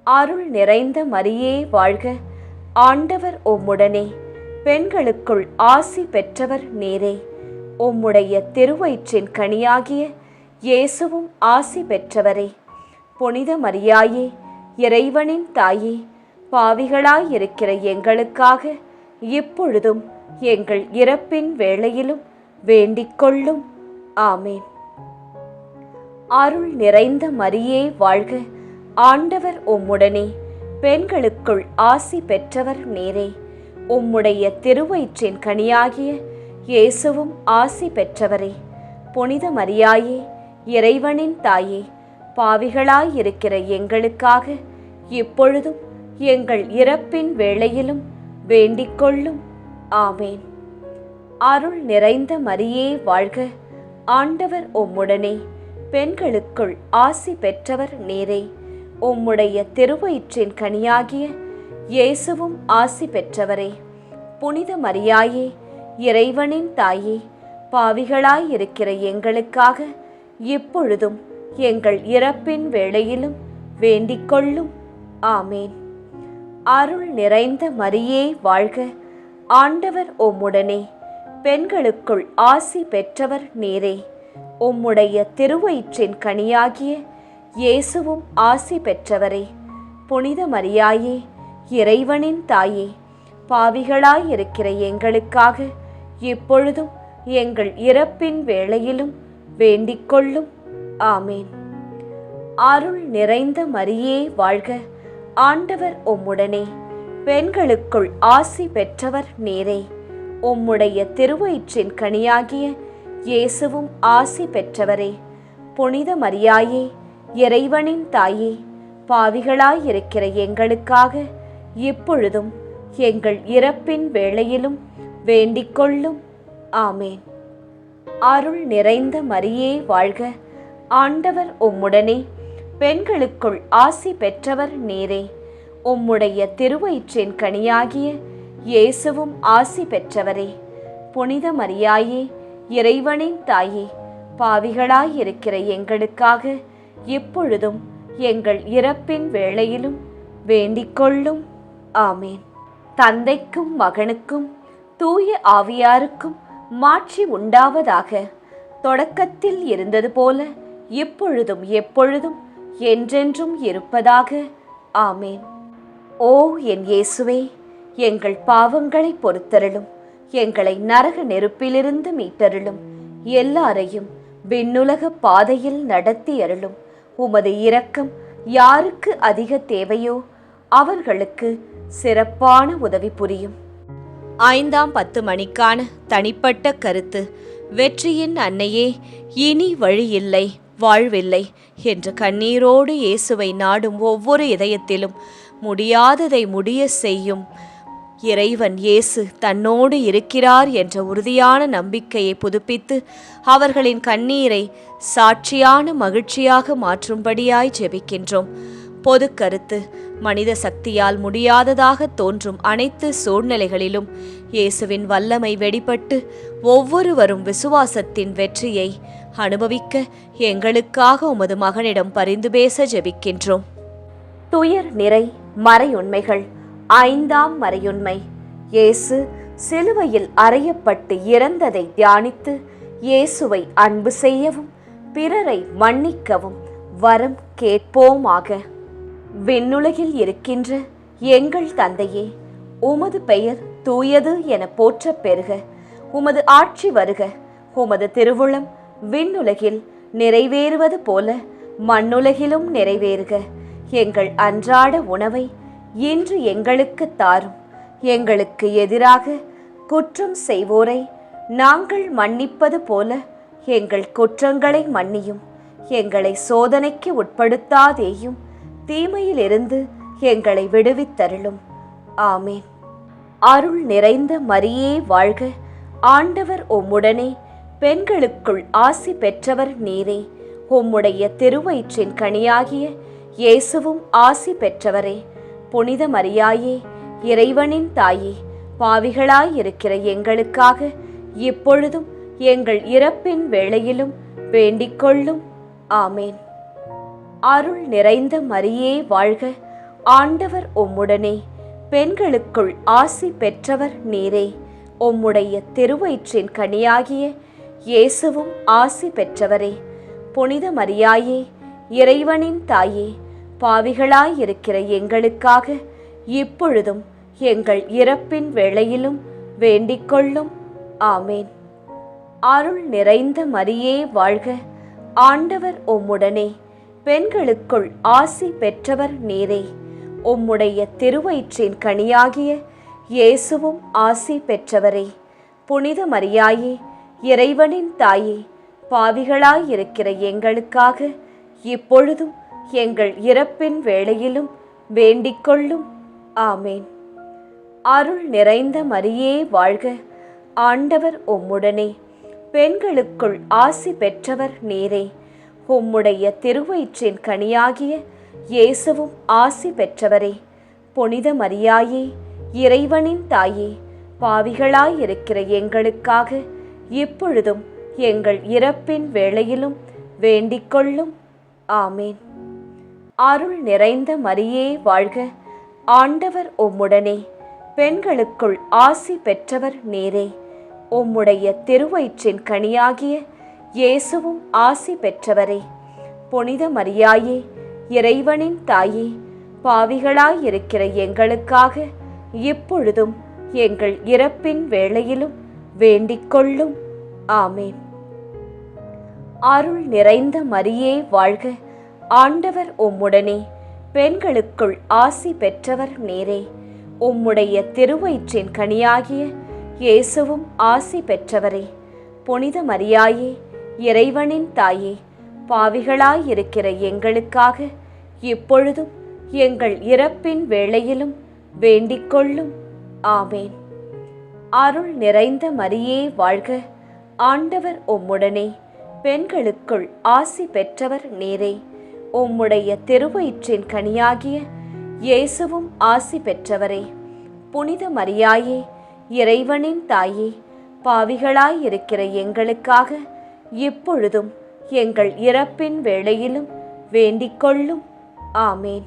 அருள் நிறைந்த மரியே வாழ்க. ஆண்டவர் உம்முடனே, பெண்களுக்குள் ஆசி பெற்றவர் நீரே. உம்முடைய திருவயிற்றின் கனியாகிய இயேசுவும் ஆசி பெற்றவரே. புனித மரியாயே, இறைவனின் தாயே, பாவிகளாயிருக்கிற எங்களுக்காக இப்பொழுதும் எங்கள் இறப்பின் வேளையிலும் வேண்டிக்கொள்ளும். ஆமேன். அருள் நிறைந்த மரியே வாழ்க. ஆண்டவர் உம்முடனே, பெண்களுக்குள் ஆசி பெற்றவர் நீரே. உம்முடைய திருவயிற்றின் கனியாகிய இயேசுவும் ஆசி பெற்றவரே. புனித மரியாயே, இறைவனின் தாயே, பாவிகளாயிருக்கிற எங்களுக்காக இப்பொழுதும் எங்கள் இறப்பின் வேளையிலும் வேண்டிக்கொள்ளும். ஆமேன். அருள் நிறைந்த மரியே வாழ்க. ஆண்டவர் உம்முடனே, பெண்களுக்குள் ஆசி பெற்றவர் நீரே. உம்முடைய திருவயிற்றின் கனியாகிய இயேசுவும் ஆசி பெற்றவரே. புனித மரியாயே, இறைவனின் தாயே, பாவிகளாயிருக்கிற எங்களுக்காக இப்பொழுதும் எங்கள் இறப்பின் வேளையிலும் வேண்டிக்கொள்ளும். ஆமேன். அருள் நிறைந்த மரியே வாழ்க. ஆண்டவர் உம்முடனே, பெண்களுக்குள் ஆசி பெற்றவர் நீரே. உம்முடைய திருவயிற்றின் கனியாகிய இயேசுவும் ஆசி பெற்றவரே. புனித மரியாயே, இறைவனின் தாயே, பாவிகளாயிருக்கிற எங்களுக்காக இப்பொழுதும் எங்கள் இறப்பின் வேளையிலும் வேண்டிக்கொள்ளும். ஆமேன். அருள் நிறைந்த மரியே வாழ்க. ஆண்டவர் உம்முடனே, பெண்களுக்குள் ஆசி பெற்றவர் நீரே. உம்முடைய திருவயிற்றின் கனியாகிய இயேசுவும் ஆசி பெற்றவரே. புனித மரியாயே, இறைவனின் தாயே, பாவிகளாயிருக்கிற எங்களுக்காக இப்பொழுதும் எங்கள் இறப்பின் வேளையிலும் வேண்டிக் கொள்ளும். ஆமேன். அருள் நிறைந்த மரியே வாழ்க, ஆண்டவர் உம்முடனே, பெண்களுக்குள் ஆசி பெற்றவர் நீரே. உம்முடைய திருவயிற்றின் கனியாகிய இயேசுவும் ஆசி பெற்றவரே. புனித மரியாயே, இறைவனின் தாயே, பாவிகளாயிருக்கிற எங்களுக்காக இப்பொழுதும் எங்கள் இறப்பின் வேளையிலும் வேண்டிக் கொள்ளும். ஆமேன். தந்தைக்கும் மகனுக்கும் தூய ஆவியாருக்கும் மாட்சி உண்டாவதாக. தொடக்கத்தில் இருந்தது போல இப்பொழுதும் எப்பொழுதும் என்றென்றும் இருப்பதாக. ஆமேன். ஓ என் இயேசுவே, எங்கள் பாவங்களை பொறுத்தருளும், எங்களை நரக நெருப்பிலிருந்து மீட்டருளும், எல்லாரையும் விண்ணுலக பாதையில் நடத்தி அருளும். உமது இரக்கம் யாருக்கு அதிக தேவையோ அவர்களுக்கு சிறப்பான உதவி புரியும். 5ஆம் 10 மணிக்கான தனிப்பட்ட கருத்து. வெற்றியின் அன்னையே, இனி வழி இல்லை, வாழ்வில்லை என்ற கண்ணீரோடு இயேசுவை நாடும் ஒவ்வொரு இதயத்திலும் முடியாததை முடிய செய்யும் இறைவன் இயேசு தன்னோடு இருக்கிறார் என்ற உறுதியான நம்பிக்கையை புதுப்பித்து அவர்களின் கண்ணீரை சாட்சியான மகிழ்ச்சியாக மாற்றும்படியாய் ஜெபிக்கின்றோம். பொது கருத்து. மனித சக்தியால் முடியாததாக தோன்றும் அனைத்து சூழ்நிலைகளிலும் இயேசுவின் வல்லமை வெளிப்பட்டு ஒவ்வொருவரும் விசுவாசத்தின் வெற்றியை அனுபவிக்க எங்களுக்காக உமது மகனிடம் பரிந்து பேச ஜெபிக்கின்றோம். துயர் நிறை மறையுண்மைகள். 5ஆம் மறையுண்மை. இயேசு சிலுவையில் அறையப்பட்டு இறந்ததை தியானித்து இயேசுவை அன்பு செய்யவும் பிறரை மன்னிக்கவும் வரம் கேட்போமாக. விண்ணுலகில் இருக்கின்ற எங்கள் தந்தையே, உமது பெயர் தூயது என போற்றப் பெறுக. உமது ஆட்சி வருக. உமது திருவுளம் விண்ணுலகில் நிறைவேறுவது போல மண்ணுலகிலும் நிறைவேறுக. எங்கள் அன்றாட உணவை இன்று எங்களுக்கு தாரும். எங்களுக்கு எதிராக குற்றம் செய்வோரை நாங்கள் மன்னிப்பது போல எங்கள் குற்றங்களை மன்னியும். எங்களை சோதனைக்கு உட்படுத்தாதேயும், தீமையிலிருந்து எங்களை விடுவித்தருளும். ஆமேன். அருள் நிறைந்த மரியே வாழ்க, ஆண்டவர் உம்முடனே, பெண்களுக்குள் ஆசி பெற்றவர் நீரே. உம்முடைய திருவயிற்றின் கனியாகிய இயேசுவும் ஆசி பெற்றவரே. புனித மரியாயே, இறைவனின் தாயே, பாவிகளாயிருக்கிற எங்களுக்காக இப்பொழுதும் எங்கள் இறப்பின் வேளையிலும் வேண்டிக் கொள்ளும். ஆமேன். அருள் நிறைந்த மரியே வாழ்க, ஆண்டவர் உம்முடனே, பெண்களுக்குள் ஆசி பெற்றவர் நீரே. உம்முடைய திருவயிற்றின் கனியாகிய இயேசுவும் ஆசி பெற்றவரே. புனித மரியாயே, இறைவனின் தாயே, பாவிகளாயிருக்கிற எங்களுக்காக இப்பொழுதும் எங்கள் இறப்பின் வேளையிலும் வேண்டிக் கொள்ளும். ஆமேன். அருள் நிறைந்த மரியே வாழ்க, ஆண்டவர் உம்முடனே, பெண்களுக்குள் ஆசி பெற்றவர் நீரே. உம்முடைய திருவயிற்றின் கனியாகிய இயேசுவும் ஆசி பெற்றவரே. புனித மரியாயே, இறைவனின் தாயே, பாவிகளாயிருக்கிற எங்களுக்காக இப்பொழுதும் எங்கள் இறப்பின் வேளையிலும் வேண்டிக் கொள்ளும். ஆமேன். அருள் நிறைந்த மரியே வாழ்க, ஆண்டவர் உம்முடனே, பெண்களுக்குள் ஆசி பெற்றவர் நீரே. உம்முடைய திருவயிற்றின் கனியாகிய இயேசுவும் ஆசி பெற்றவரே. புனித மரியாயே, இறைவனின் தாயே, பாவிகளாயிருக்கிற எங்களுக்காக இப்பொழுதும் எங்கள் இறப்பின் வேளையிலும் வேண்டிக் கொள்ளும். ஆமேன். அருள் நிறைந்த மரியே வாழ்க, ஆண்டவர் உம்முடனே, பெண்களுக்குள் ஆசி பெற்றவர் நீரே. உம்முடைய திருவயிற்றின் கனியாகிய இயேசுவும் ஆசி பெற்றவரே. புனித மரியாயே, இறைவனின் தாயே, பாவிகளாயிருக்கிற எங்களுக்காக இப்பொழுதும் எங்கள் இறப்பின் வேளையிலும் வேண்டிக் கொள்ளும். ஆமேன். அருள் நிறைந்த மரியே வாழ்க, ஆண்டவர் உம்முடனே, பெண்களுக்குள் ஆசி பெற்றவர் நீரே. உம்முடைய திருவயிற்றின் கனியாகிய இயேசுவும் ஆசி பெற்றவரே. புனித மரியாயே, இறைவனின் தாயே, பாவிகளாயிருக்கிற எங்களுக்காக இப்பொழுதும் எங்கள் இறப்பின் வேளையிலும் வேண்டிக் கொள்ளும். ஆமேன். அருள் நிறைந்த மரியே வாழ்க, ஆண்டவர் உம்முடனே, பெண்களுக்குள் ஆசி பெற்றவர் நீரே. உம்முடைய திருவயிற்றின் கனியாகிய இயேசுவும் ஆசி பெற்றவரே. புனித மரியாயே, இறைவனின் தாயே, பாவிகளாயிருக்கிற எங்களுக்காக இப்பொழுதும் எங்கள் இறப்பின் வேளையிலும் வேண்டிக்கொள்ளும். ஆமேன்.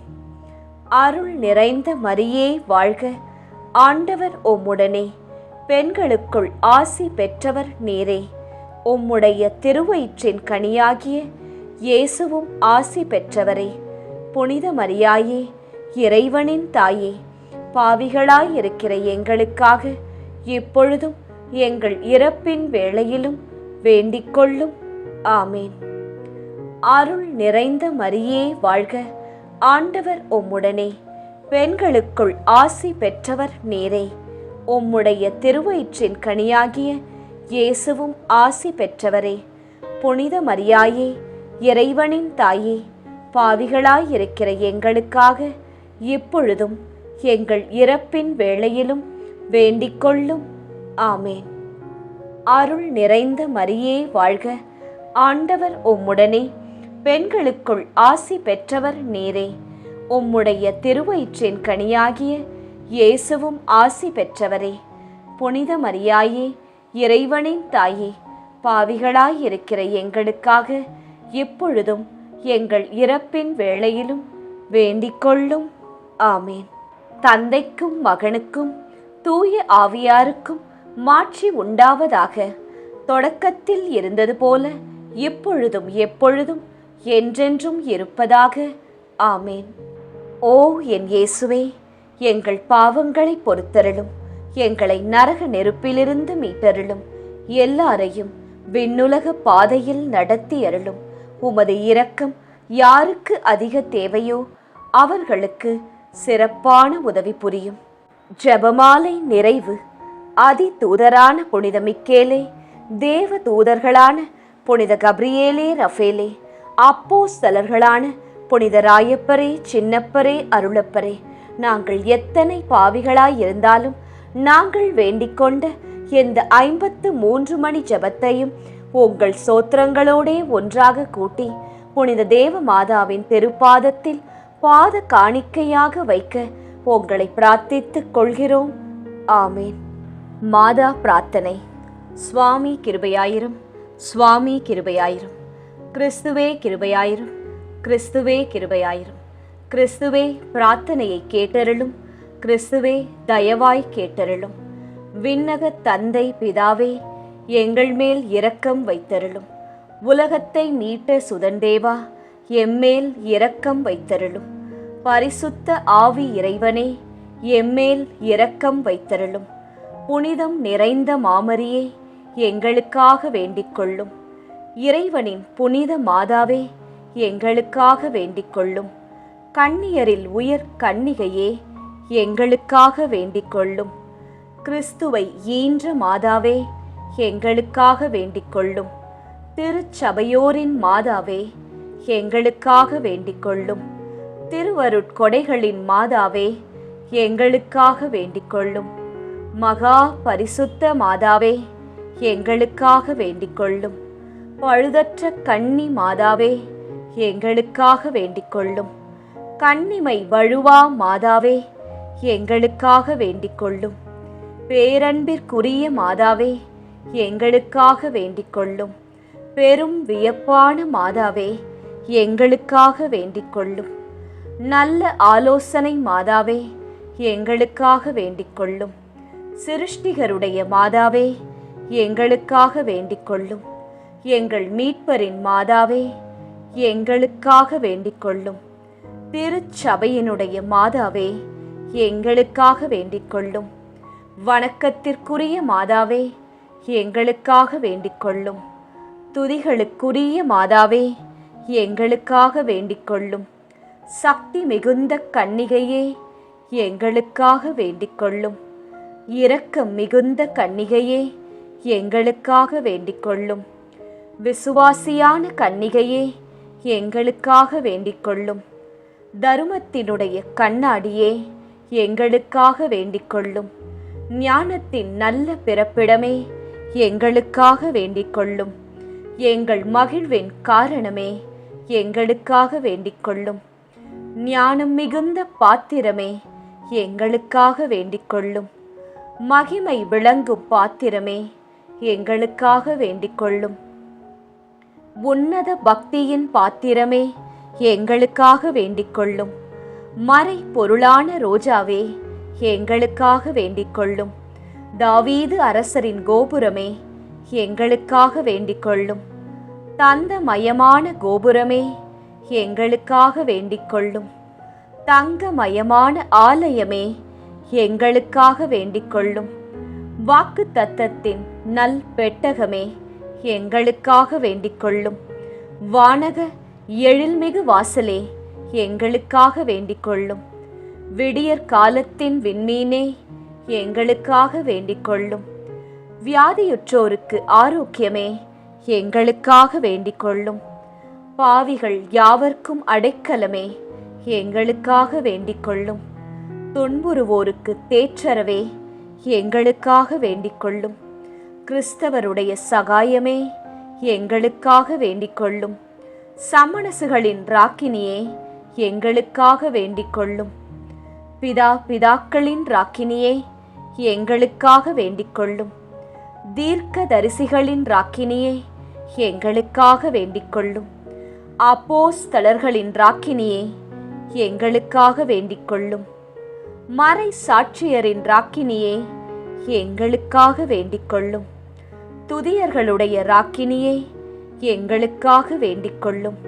அருள் நிறைந்த மரியே வாழ்க, ஆண்டவர் உம்முடனே, பெண்களுக்குள் ஆசி பெற்றவர் நீரே. உம்முடைய திருவயிற்றின் கனியாகிய இயேசுவும் ஆசி பெற்றவரே. புனித மரியாயே, இறைவனின் தாயே, பாவிகளாயிருக்கிற எங்களுக்காக இப்பொழுதும் எங்கள் இறப்பின் வேளையிலும் வேண்டிக்கொள்ளும். ஆமேன். அருள் நிறைந்த மரியே வாழ்க, ஆண்டவர் உம்முடனே, பெண்களுக்குள் ஆசி பெற்றவர் நீரே. உம்முடைய திருவயிற்றின் கனியாகிய இயேசுவும் ஆசி பெற்றவரே. புனித மரியாயே, இறைவனின் தாயே, பாவிகளாயிருக்கிற எங்களுக்காக இப்பொழுதும் எங்கள் இறப்பின் வேளையிலும் வேண்டிக்கொள்ளும். ஆமேன். அருள் நிறைந்த மரியே வாழ்க, ஆண்டவர் உம்முடனே, பெண்களுக்குள் ஆசி பெற்றவர் நீரே. உம்முடைய திருவயிற்றின் கனியாகிய இயேசுவும் ஆசி பெற்றவரே. புனித மரியாயே, இறைவனின் தாயே, பாவிகளாயிருக்கிற எங்களுக்காக இப்பொழுதும் எங்கள் இறப்பின் வேளையிலும் வேண்டிக்கொள்ளும். ஆமேன். தந்தைக்கும் மகனுக்கும் தூய ஆவியாருக்கும் மாட்சி உண்டாவதாக. தொடக்கத்தில் இருந்தது போல இப்பொழுதும் எப்பொழுதும் என்றென்றும் இருப்பதாக. ஆமேன். ஓ என் இயேசுவே, எங்கள் பாவங்களை பொறுத்தருளும், எங்களை நரக நெருப்பிலிருந்து மீட்டருளும், எல்லாரையும் விண்ணுலக பாதையில் நடத்தி அருளும். உமது இரக்கம் யாருக்கு அதிக தேவையோ அவர்களுக்கு சிறப்பான உதவி புரியும். ஜெபமாலை நிறைவு. அதி தூதரான புனித மிக்கேலே, தேவ தூதர்களான புனித கப்ரியேலே, ரஃபேலே, அப்போஸ்தலர்களான புனித ராயப்பரே, சின்னப்பரே, அருளப்பரே, நாங்கள் எத்தனை பாவிகளாயிருந்தாலும் நாங்கள் வேண்டிக்கொண்ட இந்த 53 மணி ஜெபத்தையும் உங்கள் சோத்திரங்களோடே ஒன்றாக கூட்டி புனித தேவ மாதாவின் திருப்பாதத்தில் பாத காணிக்கையாக வைக்க உங்களை பிரார்த்தித்துக் கொள்கிறோம். ஆமேன். மாதா பிரார்த்தனை. சுவாமி கிருபையாயிரும், சுவாமி கிருபையாயிரும். கிறிஸ்துவே கிருபையாயிரும், கிறிஸ்துவே கிருபையாயிரும். கிறிஸ்துவே பிரார்த்தனையை கேட்டருளும், கிறிஸ்துவே தயவாய் கேட்டருளும். விண்ணக தந்தை பிதாவே, எங்கள் மேல் இரக்கம் வைத்தருளும். உலகத்தை மீட்ட சுதண்டேவா, எம்மேல் இரக்கம் வைத்தருளும். பரிசுத்த ஆவி இறைவனே, எம்மேல் இரக்கம் வைத்தருளும். புனிதம் நிறைந்த மாமரியே, எங்களுக்காக வேண்டிக்கொள்ளும். இறைவனின் புனித மாதாவே, எங்களுக்காக வேண்டிக்கொள்ளும். கன்னியரில் உயர் கன்னிகையே, எங்களுக்காக வேண்டிக்கொள்ளும். கிறிஸ்துவை ஈன்ற மாதாவே, எங்களுக்காக வேண்டிக்கொள்ளும். திருச்சபையோரின் மாதாவே, எங்களுக்காக வேண்டிக்கொள்ளும். திருவருட்கொடைகளின் மாதாவே, எங்களுக்காக வேண்டிக்கொள்ளும். மகா பரிசுத்த மாதாவே, எங்களுக்காக வேண்டிக்கொள்ளும். பழுதற்ற கன்னி மாதாவே, எங்களுக்காக வேண்டிக்கொள்ளும். கன்னிமை வழுவா மாதாவே, எங்களுக்காக வேண்டிக்கொள்ளும். பேரன்பிற்குரிய மாதாவே, எங்களுக்காக வேண்டிக்கொள்ளும். பெரும் வியப்பான மாதாவே, எங்களுக்காக வேண்டிக்கொள்ளும். நல்ல ஆலோசனை மாதாவே, எங்களுக்காக வேண்டிக்கொள்ளும். சிருஷ்டிகருடைய மாதாவே, எங்களுக்காக வேண்டிக்கொள்ளும். எங்கள் மீட்பரின் மாதாவே, எங்களுக்காக வேண்டிக்கொள்ளும். திருச்சபையினுடைய மாதாவே, எங்களுக்காக வேண்டிக்கொள்ளும். வணக்கத்திற்குரிய மாதாவே, எங்களுக்காக வேண்டிக்கொள்ளும். துதிகளுக்குரிய மாதாவே, எங்களுக்காக வேண்டிக்கொள்ளும். சக்தி மிகுந்த கன்னிகையே, எங்களுக்காக வேண்டிக்கொள்ளும். இரக்கம் மிகுந்த கன்னிகையே, எங்களுக்காக வேண்டிக்கொள்ளும். விசுவாசியான கன்னிகையே, எங்களுக்காக வேண்டிக்கொள்ளும். தருமத்தினுடைய கண்ணாடியே, எங்களுக்காக வேண்டிக்கொள்ளும். ஞானத்தின் நல்ல பிறப்பிடமே, எங்களுக்காக வேண்டிக் கொள்ளும். எங்கள் மகிழ்வின் காரணமே, எங்களுக்காக வேண்டிக் கொள்ளும். ஞானம் மிகுந்த பாத்திரமே, எங்களுக்காக வேண்டிக் கொள்ளும். மகிமை விளங்கும் பாத்திரமே, எங்களுக்காக வேண்டிக் கொள்ளும். உன்னத பக்தியின் பாத்திரமே, எங்களுக்காக வேண்டிக் கொள்ளும். மறை பொருளான ரோஜாவே, எங்களுக்காக வேண்டிக் கொள்ளும். தாவீது அரசரின் கோபுரமே, எங்களுக்காக வேண்டிக் கொள்ளும். தந்தமயமான கோபுரமே, எங்களுக்காக வேண்டிக் கொள்ளும். தங்கமயமான ஆலயமே, எங்களுக்காக வேண்டிக் கொள்ளும். வாக்கு தத்தத்தின் நல் பெட்டகமே, எங்களுக்காக வேண்டிக் கொள்ளும். வானக எழில்மிகு வாசலே, எங்களுக்காக வேண்டிக் கொள்ளும். விடியற் காலத்தின் விண்மீனே, எங்களுக்காக வேண்டிக் கொள்ளும். வியாதியுற்றோருக்கு ஆரோக்கியமே, எங்களுக்காக வேண்டிக் கொள்ளும். பாவிகள் யாவர்க்கும் அடைக்கலமே, எங்களுக்காக வேண்டிக் கொள்ளும். துன்புறுவோருக்கு தேற்றரவே, எங்களுக்காக வேண்டிக் கொள்ளும். கிறிஸ்தவருடைய சகாயமே, எங்களுக்காக வேண்டிக் கொள்ளும். சமணசுகளின் ராக்கினியே, எங்களுக்காக வேண்டிக் கொள்ளும். பிதாக்களின் ராக்கினியே, எங்களுக்காக வேண்டிக் கொள்ளும். தீர்க்க தரிசிகளின் ராக்கினியே, எங்களுக்காக வேண்டிக் கொள்ளும். அப்போஸ்தலர்களின் ராக்கினியே, எங்களுக்காக வேண்டிக் கொள்ளும். மறை சாட்சியரின் ராக்கினியே, எங்களுக்காக வேண்டிக் கொள்ளும். துதியர்களுடைய ராக்கினியே, எங்களுக்காக வேண்டிக் கொள்ளும்.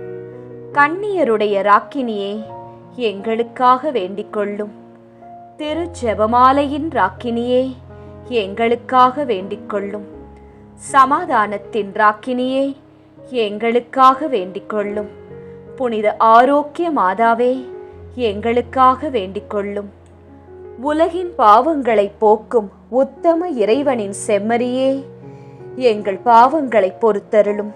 கன்னியருடைய ராக்கினியே, எங்களுக்காக வேண்டிக் கொள்ளும். திரு ஜெபமாலையின் ராக்கினியே, எங்களுக்காக வேண்டிக் கொள்ளும். சமாதானத்தின் ராக்கினியே, எங்களுக்காக வேண்டிக் கொள்ளும். புனித ஆரோக்கிய மாதாவே, எங்களுக்காக வேண்டிக் கொள்ளும். உலகின் பாவங்களை போக்கும் உத்தம இறைவனின் செம்மறியே, எங்கள் பாவங்களை பொறுத்தருளும்.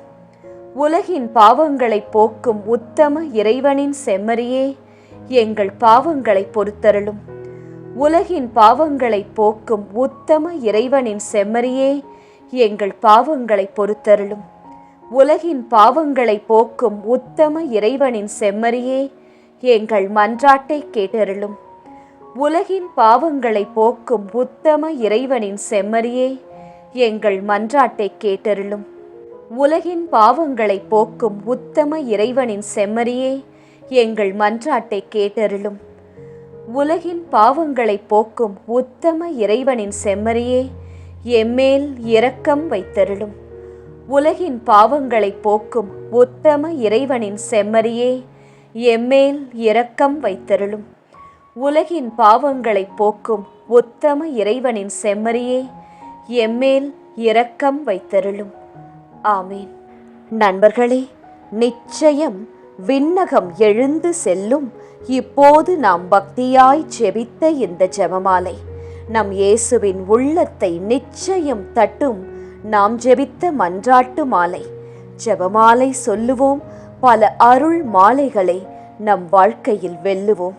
உலகின் பாவங்களை போக்கும் உத்தம இறைவனின் செம்மறியே, எங்கள் பாவங்களை பொறுத்தருளும். உலகின் பாவங்களை போக்கும் உத்தம இறைவனின் செம்மறியே, எங்கள் பாவங்களை பொறுத்தருளும். உலகின் பாவங்களை போக்கும் உத்தம இறைவனின் செம்மறியே, எங்கள் மன்றாட்டை கேட்டருளும். உலகின் பாவங்களை போக்கும் உத்தம இறைவனின் செம்மறியே, எங்கள் மன்றாட்டை கேட்டருளும். உலகின் பாவங்களை போக்கும் உத்தம இறைவனின் செம்மறியே, எங்கள் மன்றாட்டை கேட்டருளும். உலகின் பாவங்களை போக்கும் உத்தம இறைவனின் செம்மறியே, எம்மேல் இரக்கம் வைத்தருளும். உலகின் பாவங்களை போக்கும் உத்தம இறைவனின் செம்மறியே, எம்மேல் இரக்கம் வைத்தருளும். உலகின் பாவங்களை போக்கும் உத்தம இறைவனின் செம்மறியே, எம்மேல் இரக்கம் வைத்தருளும். ஆமீன். நண்பர்களே, நிச்சயம் விண்ணகம் எழுந்து செல்லும் இப்போது நாம் பக்தியாய் ஜெபித்த இந்த ஜெபமாலை நம் இயேசுவின் உள்ளத்தை நிச்சயம் தட்டும். நாம் ஜெபித்த மன்றாட்டு மாலை. ஜெபமாலை சொல்லுவோம், பல அருள் மாலைகளை நம் வாழ்க்கையில் வெல்லுவோம்.